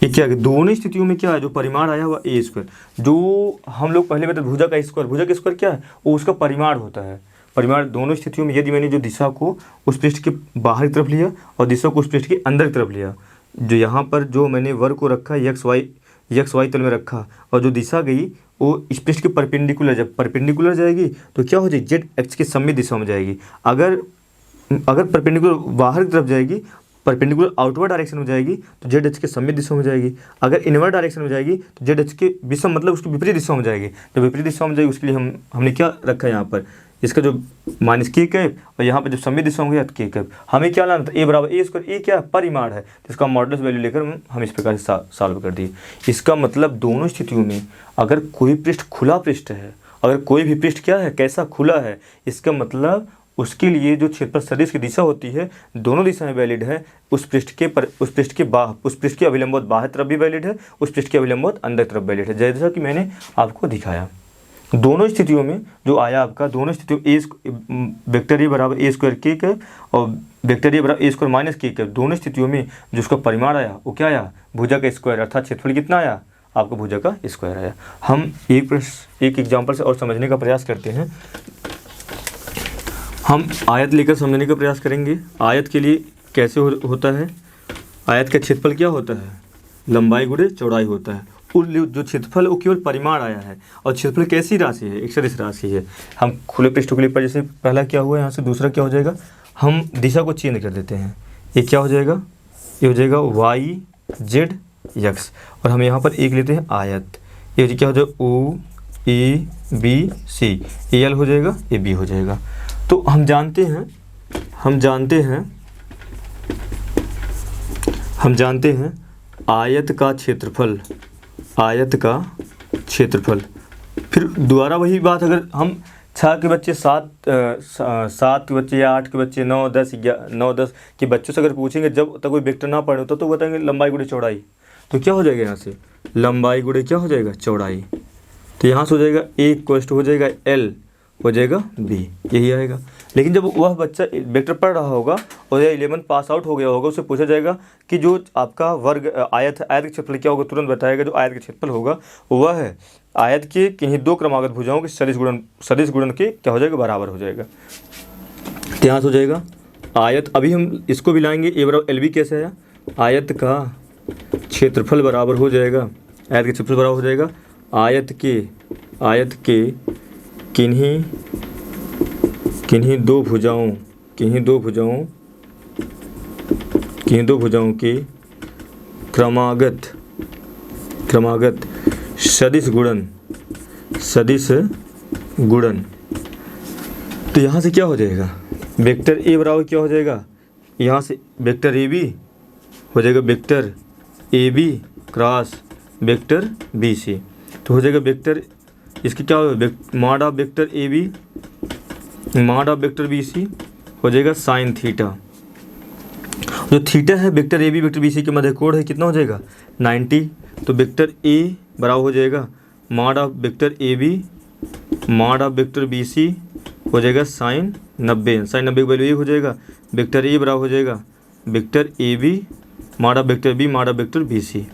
A: ये क्या है? दोनों स्थितियों में क्या है? जो परिमाण आया हुआ ए स्क्वायर, जो हम लोग पहले बताते भुजा का स्क्वायर क्या है? वो उसका परिमाण होता है। परिमाण दोनों स्थितियों में यदि मैंने जो दिशा को उस पृष्ठ के बाहर की तरफ लिया और दिशा को उस पृष्ठ के अंदर की तरफ लिया, जो यहाँ पर जो मैंने वर्ग को रखा एक्स वाई तल में रखा और जो दिशा गई वो इस पृष्ठ के परपेंडिकुलर, जब परपेंडिकुलर जाएगी तो क्या हो जाएगी, जेड एक्स की सममित दिशा में जाएगी। अगर परपेंडिकुलर बाहर की तरफ जाएगी, परपेंडिकुलर आउटवर्ड डायरेक्शन में जाएगी तो जेड एच के सममित दिशा में जाएगी। अगर इनवर्ड डायरेक्शन में जाएगी तो जेड एच के विषम मतलब उसकी विपरीत दिशा में जाएगी। जब विपरीत दिशा में जाएगी उसके लिए हमने क्या रखा है यहाँ पर, इसका जो माइनस के कैप, और यहाँ पर जब सममित दिशा में गया तो के कैप। हमें क्या लाना था, ए बराबर ए स्क्वायर, ए क्या है, परिमाण है, तो इसका मॉडुलस वैल्यू लेकर हम इस प्रकार से सॉल्व कर दिए। इसका मतलब दोनों स्थितियों में अगर कोई पृष्ठ खुला पृष्ठ है, अगर कोई भी पृष्ठ क्या है, कैसा खुला है, इसका मतलब उसके लिए जो क्षेत्रफल सदिश की दिशा होती है दोनों दिशाएं वैलिड है। उस पृष्ठ के अभिलंबवत बाहर तरफ भी वैलिड है, उस पृष्ठ के अभिलंबवत अंदर तरफ वैलिड है, जैसा कि मैंने आपको दिखाया। दोनों स्थितियों में जो आया आपका, दोनों स्थितियों वेक्टर ए बराबर ए स्क्वायर के कैप और वेक्टर ए बराबर ए स्क्वायर माइनस के कैप, दोनों स्थितियों में जो उसका परिमाण आया वो क्या आया, भुजा का स्क्वायर, अर्थात क्षेत्रफल कितना आया आपको, भुजा का स्क्वायर आया। हम एक एग्जाम्पल से और समझने का प्रयास करते हैं। हम आयत लेकर समझने का प्रयास करेंगे। आयत के लिए कैसे होता है, आयत का क्षेत्रफल क्या होता है, लंबाई गुणे चौड़ाई होता है। जो क्षेत्रफल वो केवल परिमाण आया है, और क्षेत्रफल कैसी राशि है, एक सदिश राशि है। हम खुले पृष्ठों के लिए पर जैसे पहला क्या हुआ, यहाँ से दूसरा क्या हो जाएगा, हम दिशा को चेंज कर देते हैं। ये क्या हो जाएगा, ये हो जाएगा वाई जेड एक्स, और हम यहाँ पर एक लेते हैं आयत। ये क्या हो जाएगा, ओ A B C, A L हो जाएगा, ए बी हो जाएगा। तो हम जानते हैं आयत का क्षेत्रफल। फिर दोबारा वही बात, अगर हम 6 के बच्चे 7 के बच्चे या 8 के बच्चे 9 10 के बच्चों से अगर पूछेंगे, जब तक कोई वेक्टर ना पढ़े होता तो बताएंगे लंबाई गुणे चौड़ाई, तो क्या हो जाएगा, यहाँ से लंबाई गुणे क्या हो जाएगा, चौड़ाई। तो यहाँ से हो जाएगा ए इक्वल हो जाएगा एल हो जाएगा बी, यही आएगा। लेकिन जब वह बच्चा वेक्टर पढ़ रहा होगा और या 11 पास आउट हो गया होगा, उससे पूछा जाएगा कि जो आपका वर्ग आयत का क्षेत्रफल क्या होगा, तुरंत बताएगा जो आयत का क्षेत्रफल होगा वह है आयत के किन्हीं दो क्रमागत भुजाओं के सदिश गुणन के क्या हो जाएगा, बराबर हो जाएगा। तो यहाँ से हो जाएगा आयत, अभी हम इसको भी लाएंगे, ए बराबर एल बी कैसे आया, आयत का क्षेत्रफल बराबर हो जाएगा, आयत का क्षेत्रफल बराबर हो जाएगा आयत के किन्हीं दो भुजाओं के क्रमागत सदिश गुणन। तो यहाँ से क्या हो जाएगा, वेक्टर ए बराबर क्या हो जाएगा, यहाँ से वेक्टर ए बी हो जाएगा, vector A B cross vector B C. तो हो जाएगा वेक्टर, इसकी क्या होगा, mod of vector A B mod of vector B C हो जाएगा साइन थीटा। जो थीटा है vector A B vector B C के मध्य कोण है, कितना हो जाएगा 90। तो वेक्टर ए बराबर हो जाएगा mod of vector A B mod of vector B C हो जाएगा साइन 90। साइन 90 की वैल्यू ये हो जाएगा, वेक्टर ए बराबर हो जाएगा vector A B mod of vector B mod of vector B C.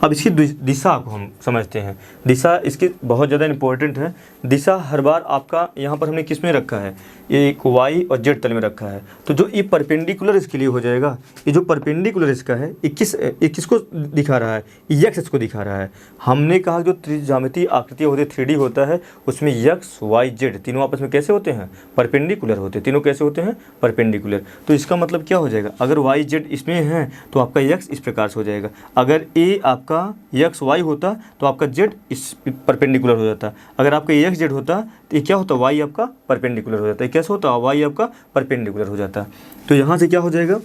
A: अब इसकी दिशा को हम समझते हैं। दिशा इसकी बहुत ज़्यादा इंपॉर्टेंट है। दिशा हर बार आपका यहाँ पर हमने किस में रखा है, एक वाई और जेड तल में रखा है। तो जो ये परपेंडिकुलर इसके लिए हो जाएगा, ये जो परपेंडिकुलर इसका है ये किसको दिखा रहा है, एक्स को दिखा रहा है। हमने कहा जो त्रिज्यामितीय आकृति होती है 3D होता है, उसमें एक्स वाई जेड तीनों आपस में कैसे होते हैं, परपेंडिकुलर होते हैं। तीनों कैसे होते हैं, परपेंडिकुलर। तो इसका मतलब क्या हो जाएगा, अगर वाई जेड इसमें है तो आपका एक्स इस प्रकार से हो जाएगा। अगर ए आपका एक्स वाई होता तो आपका जेड इस परपेंडिकुलर हो जाता। अगर आपका एक्स जेड होता तो ये क्या होता, वाई आपका परपेंडिकुलर हो जाता है। कैसे होता, वाई आपका परपेंडिकुलर हो जाता। तो यहाँ से क्या हो जाएगा,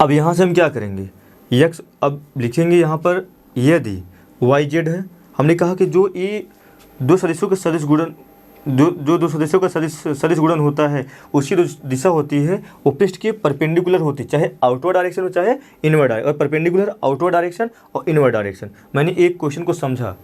A: अब यहाँ से हम क्या करेंगे, एक्स अब लिखेंगे यहाँ पर, यदि वाई जेड है, हमने कहा कि जो ये दो सदिशों के सदिश गुणन जो दो सदस्यों का सदिश गुणन होता है, उसकी जो दिशा होती है वो पृष्ठ के परपेंडिकुलर होती है, चाहे आउटवर्ड डायरेक्शन हो चाहे इनवर्ड डायरेक्शन, और परपेंडिकुलर आउटवर्ड डायरेक्शन और इनवर्ड डायरेक्शन। मैंने एक क्वेश्चन को समझा,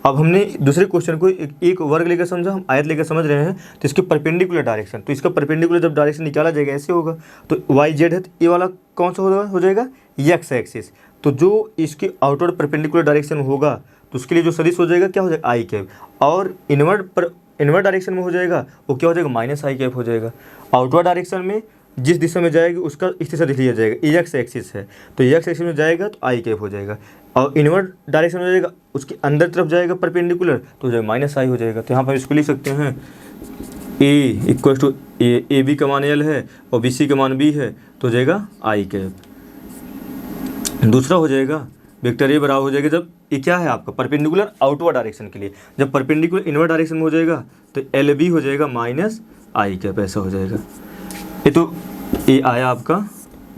A: अब हमने दूसरे क्वेश्चन को एक वर्ग लेकर समझा, हम आयत लेकर समझ रहे हैं। तो इसके परपेंडिकुलर डायरेक्शन, तो इसका परपेंडिकुलर जब डायरेक्शन निकाला जाएगा ऐसे होगा। तो वाई जेड है तो ये वाला कौन सा हो जाएगा, एक्स एक्सिस। तो जो इसके आउटवर्ड परपेंडिकुलर डायरेक्शन होगा तो उसके लिए जो सदिश हो जाएगा क्या हो जाएगा, आई कैप। और इनवर्ड डायरेक्शन में हो जाएगा वो क्या हो जाएगा, माइनस आई कैप हो जाएगा। आउटवर्ड डायरेक्शन में जिस दिशा में जाएगी उसका इस दिशा लिख लिया जाएगा, ई एक्स एक्सिस है तो ई एक्स एक्सिस में जाएगा तो आई कैप हो जाएगा, और इनवर्ट डायरेक्शन में जाएगा उसके अंदर तरफ जाएगा परपेंडिकुलर तो हो जाएगा माइनस आई हो जाएगा। तो यहाँ पर इसको लिख सकते हैं ए इक्वल टू ए बी का मान एल है और बी सी का मान बी है तो हो जाएगा आई कैप। दूसरा हो जाएगा वेक्टर ए बराबर हो जाएगा जब ये क्या है आपका परपेंडिकुलर आउटवर्ड डायरेक्शन के लिए, जब परपेंडिकुलर इनवर्ट डायरेक्शन में हो जाएगा तो एल बी हो जाएगा माइनस आई कैप, ऐसा हो जाएगा। ये तो ये आया आपका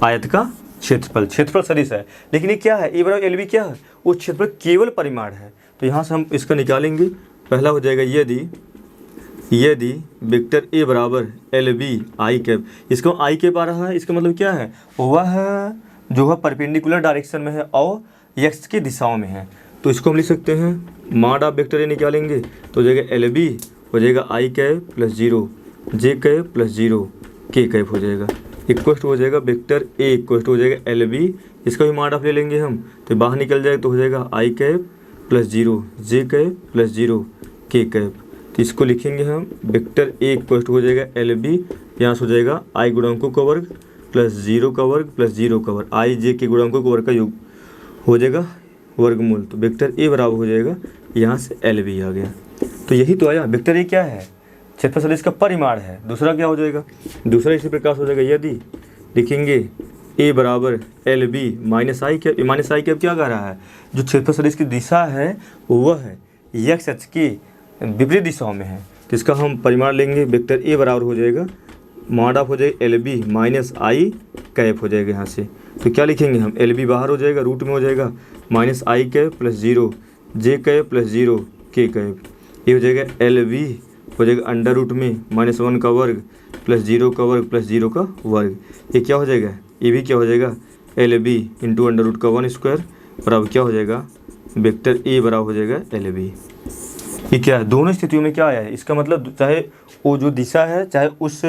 A: आयत का क्षेत्रफल, क्षेत्रफल सदिश है, लेकिन ये क्या है ए बराबर एल बी क्या है, वो क्षेत्रफल केवल परिमाण है। तो यहाँ से हम इसका निकालेंगे। पहला हो जाएगा यदि वेक्टर ए बराबर एल बी आई कैप, इसको आई कैप आ रहा है, इसका मतलब क्या है, वह जो है परपेंडिकुलर डायरेक्शन में है और एक्स की दिशाओं में है। तो इसको हम लिख सकते हैं मॉड ऑफ वेक्टर ए निकालेंगे तो हो जाएगा एल बी हो जाएगा आई कैप प्लस 0 जे कैप प्लस 0 के कैप हो जाएगा, इक्वल हो जाएगा वेक्टर ए इक्वल हो जाएगा एल बी, इसका भी मॉड ऑफ ले लेंगे हम तो बाहर निकल जाएगा तो हो जाएगा आई कैप प्लस 0 जे कैप प्लस 0 के कैप। तो इसको लिखेंगे हम वेक्टर ए इक्वल हो जाएगा एल बी, यहाँ से हो जाएगा आई गुणांकों का वर्ग प्लस 0 का वर्ग प्लस 0 का वर्ग, आई जे के गुणांकों का वर्ग का योग हो जाएगा वर्गमूल। तो वेक्टर ए बराबर हो जाएगा, यहाँ से एल बी आ गया। तो यही तो आया, वेक्टर ए क्या है, क्षेत्रफल सदिश का परिमाण है। दूसरा क्या हो जाएगा, दूसरा इसी प्रकार हो जाएगा यदि लिखेंगे ए बराबर एल बी माइनस आई कैप, माइनस आई कैप क्या कह रहा है, जो क्षेत्रफल सदिश की दिशा है वह है एक्स अक्ष की विपरीत दिशाओं में है। तो इसका हम परिमाण लेंगे, वेक्टर ए बराबर हो जाएगा मॉड ऑफ हो जाएगा एल बी माइनस आई कैप हो जाएगा यहाँ से। तो क्या लिखेंगे हम, एल बी बाहर हो जाएगा रूट में हो जाएगा माइनस आई कैप प्लस 0 जे कैप प्लस 0 के कैप, ये हो जाएगा एल बी हो जाएगा अंडर रूट में -1 का वर्ग प्लस 0 का वर्ग प्लस 0 का वर्ग, ये क्या हो जाएगा, ये भी क्या हो जाएगा L B into under root का 1 स्क्वायर बराबर क्या हो जाएगा वेक्टर ए बराबर हो जाएगा एल बी। ये क्या है, दोनों स्थितियों में क्या आया है, इसका मतलब चाहे वो जो दिशा है चाहे उस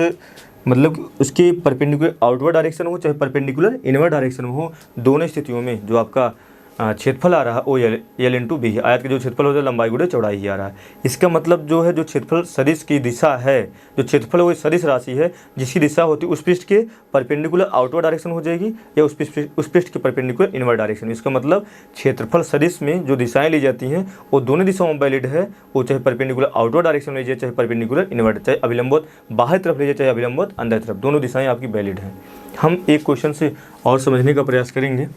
A: मतलब उसके परपेंडिकुलर आउटवर्ड डायरेक्शन हो चाहे परपेंडिकुलर इनवर्ड डायरेक्शन में हो, दोनों स्थितियों में जो आपका क्षेत्रफल आ रहा है वो एल इंटू बी है। आयत के जो क्षेत्रफल होता है लंबाई गुणे चौड़ाई ही आ रहा है। इसका मतलब जो है जो क्षेत्रफल सदिश की दिशा है, जो क्षेत्रफल वो सदिश राशि है जिसकी दिशा होती है उस पृष्ठ के परपेंडिकुलर आउटवर्ड डायरेक्शन हो जाएगी या उस पृष्ठ के परपेंडिकुलर इनवर्ड डायरेक्शन। इसका मतलब क्षेत्रफल सदिश में जो दिशाएं ली जाती हैं वो दोनों दिशाओं में वैलिड है, वो चाहे परपेंडिकुलर आउटवर्ड डायरेक्शन में लीजिए चाहे परपेंडिकुलर इनवर्ड, चाहे अभिलंबोत बाहर तरफ लीजिए चाहे अभिलंबोत अंदर तरफ, दोनों दिशाएं आपकी वैलिड हैं। हम एक क्वेश्चन से और समझने का प्रयास करेंगे।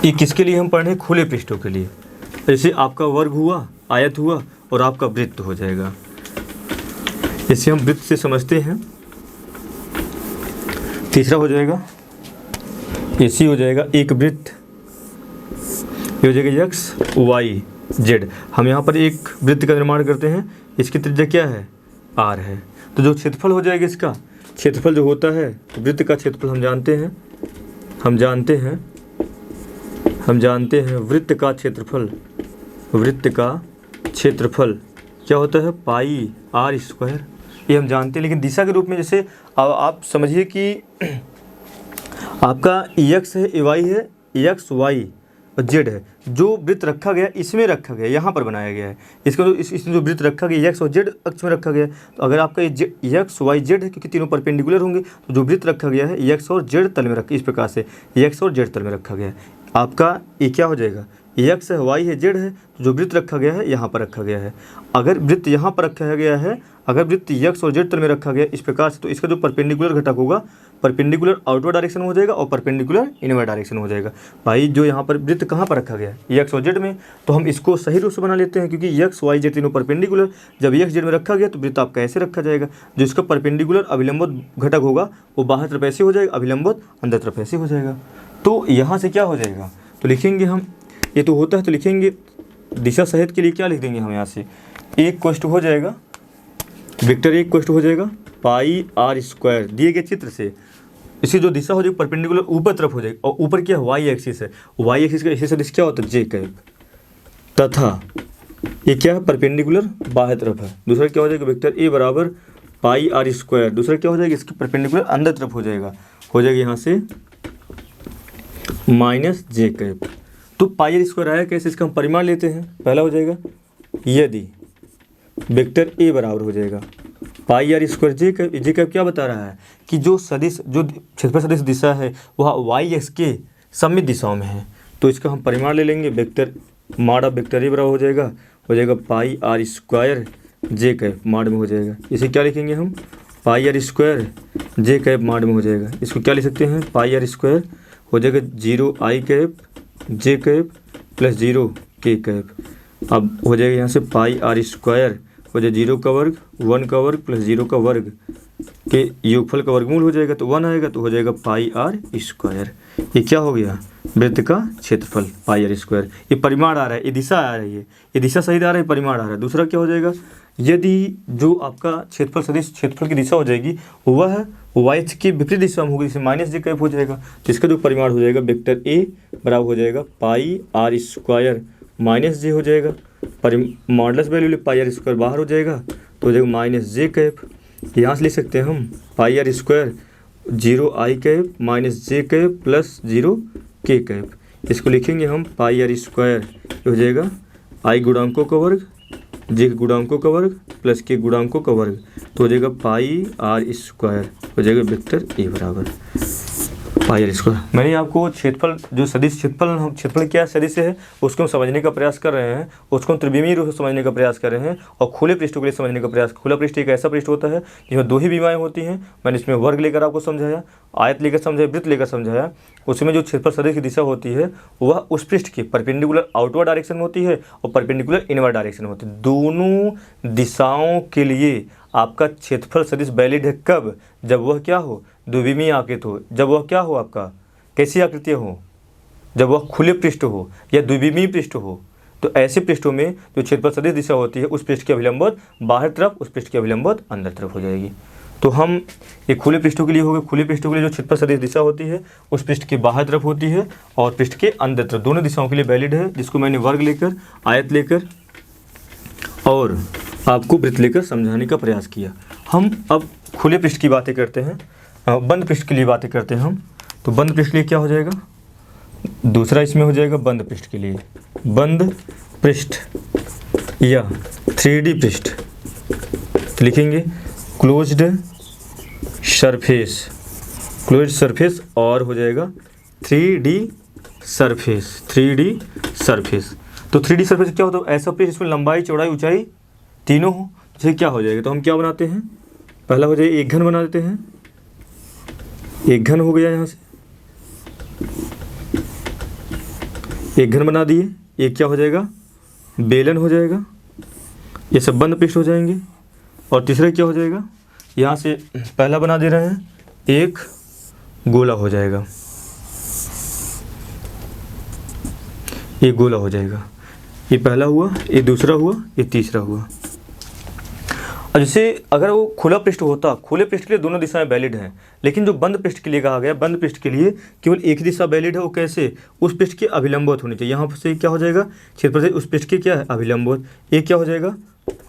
A: ये किसके लिए हम पढ़ रहे हैं, खुले पृष्ठों के लिए। जैसे आपका वर्ग हुआ, आयत हुआ और आपका वृत्त हो जाएगा। इसे हम वृत्त से समझते हैं। तीसरा हो जाएगा ऐसी हो जाएगा एक वृत्त, ये हो जाएगा एक्स वाई जेड। हम यहाँ पर एक वृत्त का निर्माण करते हैं, इसकी त्रिज्या क्या है आर है। तो जो क्षेत्रफल हो जाएगा इसका क्षेत्रफल जो होता है वृत्त का क्षेत्रफल हम जानते हैं वृत्त का क्षेत्रफल क्या होता है पाई आर स्क्वायर, ये हम जानते हैं। लेकिन दिशा के रूप में जैसे अब आप समझिए कि आपका एक्स है, वाई है, एक्स वाई और जेड है, जो वृत्त रखा गया इसमें रखा गया, यहाँ पर बनाया गया है। इसका जो इसमें जो वृत्त रखा गया एक्स और जेड अक्ष में रखा गया, तो अगर आपका ये एक्स वाई जेड है क्योंकि तीनों परपेंडिकुलर होंगे, तो जो वृत्त रखा गया है एक्स और जेड तल में रखा, इस प्रकार से एक्स और जेड तल में रखा गया है। आपका ये क्या हो जाएगा, एक्स है, वाई है, जेड है, तो जो वृत्त रखा गया है यहाँ पर रखा गया है। अगर वृत्त यहाँ पर रखा गया है, अगर वृत्त एक्स और जेड तल में रखा गया इस प्रकार से, तो इसका जो परपेंडिकुलर घटक होगा परपेंडिकुलर आउटवर्ड डायरेक्शन हो जाएगा और परपेंडिकुलर इनवर्ड डायरेक्शन हो जाएगा। भाई जो यहाँ पर वृत्त कहाँ पर रखा गया है एक्स और जेड में, तो हम इसको सही रूप से बना लेते हैं क्योंकि एक्स वाई जेड तीनों परपेंडिकुलर, जब एक्स जेड में रखा गया तो वृत्त आपका ऐसे रखा जाएगा, जो इसका परपेंडिकुलर अभिलंबोत घटक होगा वो बाहर तरफ ऐसे हो जाएगा, अभिलंबोत अंदर तरफ ऐसे हो जाएगा। तो यहाँ से क्या हो जाएगा, तो लिखेंगे हम, ये तो होता है तो लिखेंगे दिशा सहित के लिए क्या लिख देंगे हम यहाँ से, एक क्वेश्चन हो जाएगा वेक्टर एक क्वेश्चन हो जाएगा पाई आर स्क्वायर दिए गए चित्र से। इसकी जो दिशा हो जाएगी परपेंडिकुलर ऊपर तरफ हो जाएगी और ऊपर क्या वाई एक्सिस है, वाई एक्सिस का एक्सिस सदिश क्या होता है जे कैप, तथा ये क्या है परपेंडिकुलर बाहर तरफ है। दूसरा क्या हो जाएगा वेक्टर ए बराबर पाई आर स्क्वायर, दूसरा क्या हो जाएगा इसकी परपेंडिकुलर अंदर तरफ हो जाएगा यहाँ से माइनस जे कैप। तो पाई आर स्क्वायर आया कैसे, इसका हम परिमाण लेते हैं। पहला हो जाएगा यदि वेक्टर ए बराबर हो जाएगा pi R square J cap क्या बता रहा है कि जो सदिश जो क्षेत्रफल सदिश दिशा है वह वाई एक्स के सममित दिशाओं में है। तो इसका हम परिमाण ले लेंगे, vector mod of vector A बराबर हो जाएगा pi R square J cap mod में हो जाएगा। इसे क्या लिखेंगे हम, pi R square J cap mod में हो जाएगा। इसको क्या लिख सकते हैं, पाई आर स्क्वायर हो जाएगा 0 I cap J cap plus 0 K cap. अब हो जाएगा यहाँ से पाई आर स्क्वायर हो जाए 0 का वर्ग 1 का वर्ग प्लस 0 का वर्ग के योगफल का वर्गमूल हो जाएगा, तो 1 आएगा, तो हो जाएगा पाई आर स्क्वायर। ये क्या हो गया, वृत्त का क्षेत्रफल पाई आर स्क्वायर। ये परिमाण आ रहा है, ये दिशा आ रही है, ये दिशा सही आ रहा है, परिमाण आ रहा है। दूसरा क्या हो जाएगा, यदि जो आपका क्षेत्रफल सदिश क्षेत्रफल की दिशा हो जाएगी वह वाई की विपरीत दिशा में होगी, जैसे माइनस जे कैप हो जाएगा, तो इसका जो परिमाण हो जाएगा वेक्टर ए बराबर हो जाएगा pi R square minus J हो जाएगा, modulus value pi R square बाहर हो जाएगा, तो हो जाएगा माइनस जे कैप। यहाँ से लिख सकते हैं हम pi R square 0 I cap minus J cap plus 0 K cap. इसको लिखेंगे हम पाई आर स्क्वायर हो जाएगा आई गुणांकों का वर्ग जे गुणांकों का वर्ग प्लस के गुणांकों का वर्ग, तो हो जाएगा पाई आर स्क्वायर हो जाएगा वेक्टर ए बराबर पाई आर स्क्वायर। मैंने आपको क्षेत्रफल जो सदिश क्षेत्रफल क्या सदिश है उसको हम समझने का प्रयास कर रहे हैं, उसको हम त्रिविमीय रूप से समझने का प्रयास कर रहे हैं और खुले पृष्ठों के लिए समझने का प्रयास। खुला पृष्ठ एक ऐसा पृष्ठ होता है जिसमें 2 ही विमाएँ होती हैं। मैंने इसमें वर्ग लेकर आपको समझाया, आयत लेकर समझाया, वृत्त लेकर समझाया। उसमें जो क्षेत्रफल सदिश की दिशा होती है वह उस पृष्ठ की परपेंडिकुलर आउटवर्ड डायरेक्शन में होती है और परपेंडिकुलर इनवर्ड डायरेक्शन में होती है। दोनों दिशाओं के लिए आपका क्षेत्रफल सदिश वैलिड है कब, जब वह क्या हो, द्विविमीय आकृति हो, जब वह क्या हो, आपका कैसी आकृति हो, जब वह खुले पृष्ठ हो या द्विविमीय पृष्ठ हो। तो ऐसे पृष्ठों में जो क्षेत्रफल सदिश दिशा होती है उस पृष्ठ की अभिलंबवत बाहर तरफ, उस पृष्ठ की अभिलंबवत अंदर तरफ हो जाएगी। तो हम ये खुले पृष्ठों के लिए हो गए, खुले पृष्ठों के लिए जो क्षेत्रफल सदिश दिशा होती है उस पृष्ठ के बाहर तरफ होती है और पृष्ठ के अंदर तरफ, दोनों दिशाओं के लिए वैलिड है, जिसको मैंने वर्ग लेकर, आयत लेकर और आपको वृत्त लेकर समझाने का प्रयास किया। हम अब खुले पृष्ठ की बातें करते हैं, बंद पृष्ठ के लिए बातें करते हैं हम। तो बंद पृष्ठ के लिए क्या हो जाएगा, दूसरा इसमें हो जाएगा बंद पृष्ठ के लिए, बंद पृष्ठ या 3D पृष्ठ लिखेंगे क्लोज्ड सरफेस, क्लोज्ड सरफेस और हो जाएगा 3D सरफेस, 3D सरफेस। तो 3D सरफेस क्या होता है, ऐसा पृष्ठ जिसमें लंबाई चौड़ाई ऊंचाई तीनों हो, जैसे क्या हो जाएगा। तो हम क्या बनाते हैं, पहला हो जाएगा एक घन बना देते हैं, एक घन हो गया, यहाँ से एक घन बना दिए, एक क्या हो जाएगा बेलन हो जाएगा, ये सब बंद पृष्ठ हो जाएंगे। और तीसरा क्या हो जाएगा, यहाँ से पहला बना दे रहे हैं एक गोला हो जाएगा, ये गोला हो जाएगा, ये पहला हुआ, ये दूसरा हुआ, ये तीसरा हुआ। और जैसे अगर वो खुला पृष्ठ होता, खुले पृष्ठ के लिए दोनों दिशाएं वैलिड हैं, लेकिन जो बंद पृष्ठ के लिए कहा गया, बंद पृष्ठ के लिए केवल एक दिशा वैलिड है, वो कैसे, उस पृष्ठ के अभिलंबवत होनी चाहिए। यहाँ से क्या हो जाएगा, क्षेत्रफल सदिश उस पृष्ठ के क्या है अभिलंबवत, एक क्या हो जाएगा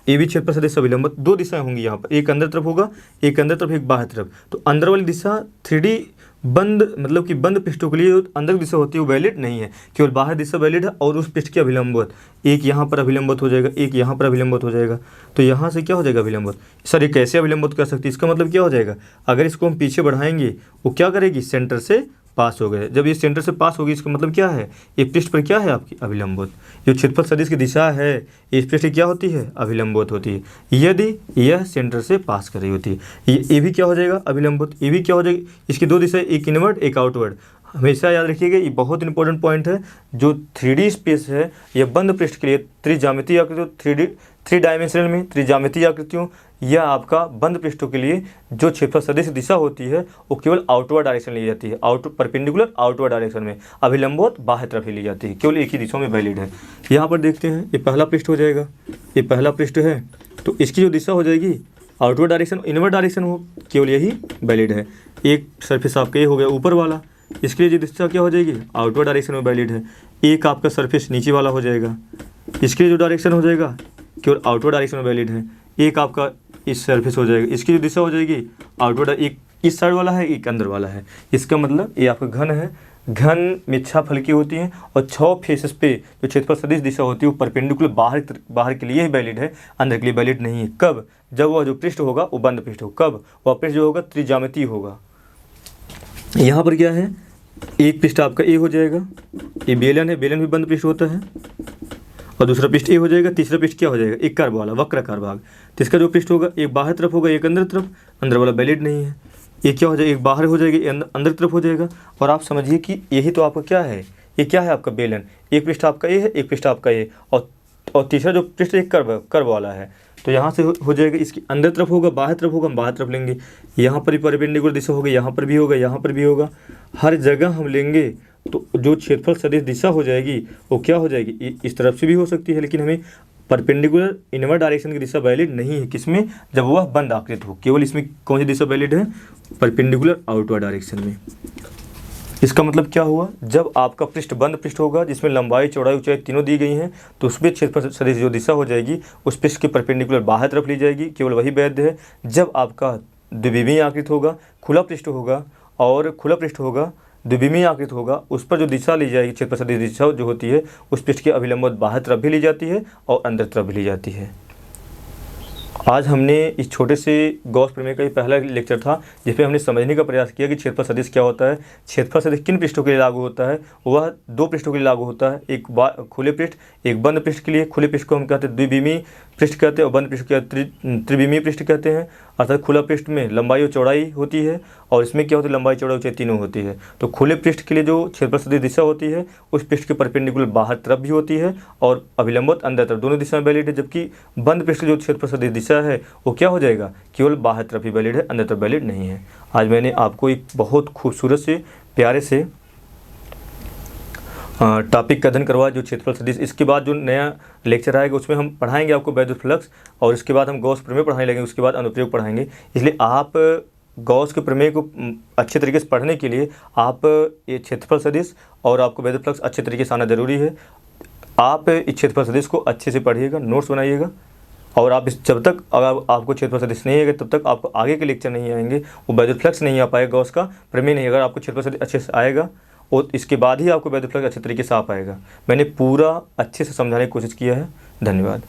A: ये भी क्षेत्रफल सदिश अभिलंबवत, 2 दिशाएं होंगी यहाँ पर, एक अंदर तरफ होगा, एक अंदर तरफ, एक बाहर तरफ। तो अंदर वाली दिशा 3D बंद मतलब कि बंद पृष्ठों के लिए अंदर की दिशा होती है वो वैलिड नहीं है, केवल बाहर दिशा वैलिड है और उस पृष्ठ के अभिलंबवत, एक यहाँ पर अभिलंबवत हो जाएगा, एक यहाँ पर अभिलंबवत हो जाएगा। तो यहाँ से क्या हो जाएगा अभिलंबवत, सर ये कैसे अभिलंबवत कर सकती है, इसका मतलब क्या हो जाएगा, अगर इसको हम पीछे बढ़ाएंगे वो क्या करेगी, सेंटर से पास हो गए। जब ये सेंटर से पास होगी इसका मतलब क्या है, ये पृष्ठ पर क्या है आपकी अभिलंबवत। जो क्षेत्रफल सदिश की दिशा है इस पृष्ठ क्या होती है अभिलंबवत होती है, यदि यह सेंटर से पास कर रही होती है। ये भी क्या हो जाएगा अभिलंबवत, ये भी क्या हो जाएगी, इसकी 2 दिशा, एक इनवर्ड एक आउटवर्ड। हमेशा याद रखिएगा, ये बहुत इंपॉर्टेंट पॉइंट है। जो 3D स्पेस है यह बंद पृष्ठ के लिए त्रिज्यामितीय आकृतियों, 3 डायमेंशनल में त्रिज्यामितीय आकृतियों या आपका बंद पृष्ठों के लिए जो क्षेत्रफल सदिश दिशा होती है वो केवल आउटवर्ड डायरेक्शन ली जाती है, परपेंडिकुलर आउटवर्ड डायरेक्शन में, अभिलंबवत बाहर तरफ ही ली जाती है, केवल एक ही दिशा में वैलिड है। यहाँ पर देखते हैं ये पहला पृष्ठ हो जाएगा, ये पहला पृष्ठ है, तो इसकी जो दिशा हो जाएगी आउटवर्ड डायरेक्शन, इनवर्ड डायरेक्शन हो, केवल यही वैलिड है। एक सरफेस आपका ये हो गया ऊपर वाला, इसके लिए जो दिशा क्या हो जाएगी आउटवर्ड डायरेक्शन में वैलिड है। एक आपका सरफेस नीचे वाला हो जाएगा, इसके लिए जो डायरेक्शन हो जाएगा केवल आउटवर्ड डायरेक्शन में वैलिड है। एक आपका इस सरफेस हो जाएगा, इसकी जो दिशा हो जाएगी आउटवर्ड, एक इस साइड वाला है, एक अंदर वाला है। इसका मतलब ये आपका घन है, घन मिथ्या फल की होती हैं, और 6 फेसेस पे जो क्षेत्रफल सदिश दिशा होती है वो परपेंडिकुलर बाहर के लिए ही वैलिड है, अंदर के लिए वैलिड नहीं है। कब? जब वह जो पृष्ठ होगा वो बंद पृष्ठ होगा। कब? वह पृष्ठ जो होगा त्रिज्यामितीय होगा। यहाँ पर क्या है, एक पृष्ठ आपका ए हो जाएगा, ये बेलन है, बेलन भी बंद पृष्ठ होता है, और दूसरा पृष्ठ ए हो जाएगा, तीसरा पृष्ठ क्या हो जाएगा, एक कर्व वाला वक्राकार भाग। तो इसका जो पृष्ठ होगा एक बाहर तरफ होगा, एक अंदर तरफ, अंदर वाला वैलिड नहीं है। ये क्या हो जाएगा, एक बाहर हो जाएगी, अंदर तरफ हो जाएगा। और आप समझिए कि यही तो आपका क्या है, ये क्या है आपका बेलन, एक पृष्ठ आपका ए है, एक पृष्ठ आपका ए, और तीसरा जो पृष्ठ एक कर्व वाला है। तो यहाँ से हो जाएगा, इसकी अंदर तरफ होगा, बाहर तरफ होगा, हम बाहर तरफ लेंगे। यहाँ पर भी परपेंडिकुलर दिशा होगी, यहाँ पर भी होगा, यहाँ पर भी होगा, हर जगह हम लेंगे तो जो क्षेत्रफल सदिश दिशा हो जाएगी वो क्या हो जाएगी, इस तरफ से भी हो सकती है, लेकिन हमें परपेंडिकुलर इनवर्ड डायरेक्शन की दिशा वैलिड नहीं है। किसमें? जब वह बंद आकृत हो। केवल इसमें कौन सी दिशा वैलिड है? परपेंडिकुलर आउटवर्ड डायरेक्शन में। इसका मतलब क्या हुआ, जब आपका पृष्ठ बंद पृष्ठ होगा जिसमें लंबाई चौड़ाई ऊंचाई तीनों दी गई हैं, तो उसमें क्षेत्रफल सदिश जो दिशा हो जाएगी उस पृष्ठ के परपेंडिकुलर बाहर तरफ ली जाएगी, केवल वही वैध है। जब आपका द्विविमीय आकृत होगा, खुला पृष्ठ होगा, और खुला पृष्ठ होगा, द्विविमीय आकृत होगा, उस पर जो दिशा ली जाएगी क्षेत्रफल सदिश दिशा जो होती है उस पृष्ठ के अभिलंबवत बाहर तरफ भी ली जाती है और अंदर तरफ भी ली जाती है। आज हमने इस छोटे से गॉस प्रमेय का ये पहला लेक्चर था जिसमें हमने समझने का प्रयास किया कि क्षेत्रफल सदिश क्या होता है, क्षेत्रफल सदिश किन पृष्ठों के लिए लागू होता है। वह 2 पृष्ठों के लिए लागू होता है, एक खुले पृष्ठ, एक बंद पृष्ठ के लिए। खुले पृष्ठ को हम कहते हैं द्विविमीय पृष्ठ कहते हैं, और बंद पृष्ठ को त्रिविमीय पृष्ठ कहते हैं। अर्थात खुला पृष्ठ में लंबाई और चौड़ाई होती है, और इसमें क्या होती है, लंबाई चौड़ाई ऊंचाई तीनों होती है। तो खुले पृष्ठ के लिए जो क्षेत्रफल सदिश दिशा होती है उस पृष्ठ के परपेंडिकुलर बाहर तरफ भी होती है और अभिलंबवत अंदर तरफ, दोनों दिशा में वैलिड है। जबकि बंद पृष्ठ जो क्षेत्रफल सदिश दिशा है वो क्या हो जाएगा, केवल बाहर तरफ ही वैलिड है, अंदर तरफ वैलिड नहीं है। आज मैंने आपको एक बहुत खूबसूरत से प्यारे से टॉपिक का अध्ययन करवा जो क्षेत्रफल सदिश। इसके बाद जो नया लेक्चर आएगा उसमें हम पढ़ाएंगे आपको वैद्युत फ्लक्स, और इसके बाद हम गॉस प्रमेय पढ़ाने लगेंगे, उसके बाद अनुप्रयोग पढ़ाएंगे। इसलिए आप गॉस के प्रमेय को अच्छे तरीके से पढ़ने के लिए आप ये क्षेत्रफल सदिश और आपको वैद्युत फ्लक्स अच्छे तरीके से आना जरूरी है। आप इस क्षेत्रफल सदिश को अच्छे से पढ़िएगा, नोट्स बनाइएगा, और आप जब तक अगर आपको क्षेत्रफल सदिश नहीं आएगा तब तक आपको आगे के लेक्चर नहीं आएंगे, वो वैद्युत फ्लक्स नहीं आ पाएगा, गॉस का प्रमेय नहीं। अगर आपको क्षेत्रफल सदिश अच्छे से आएगा और इसके बाद ही आपको वैद्युत फ्लक्स अच्छे तरीके से आ पाएगा। मैंने पूरा अच्छे से समझाने की कोशिश किया है। धन्यवाद।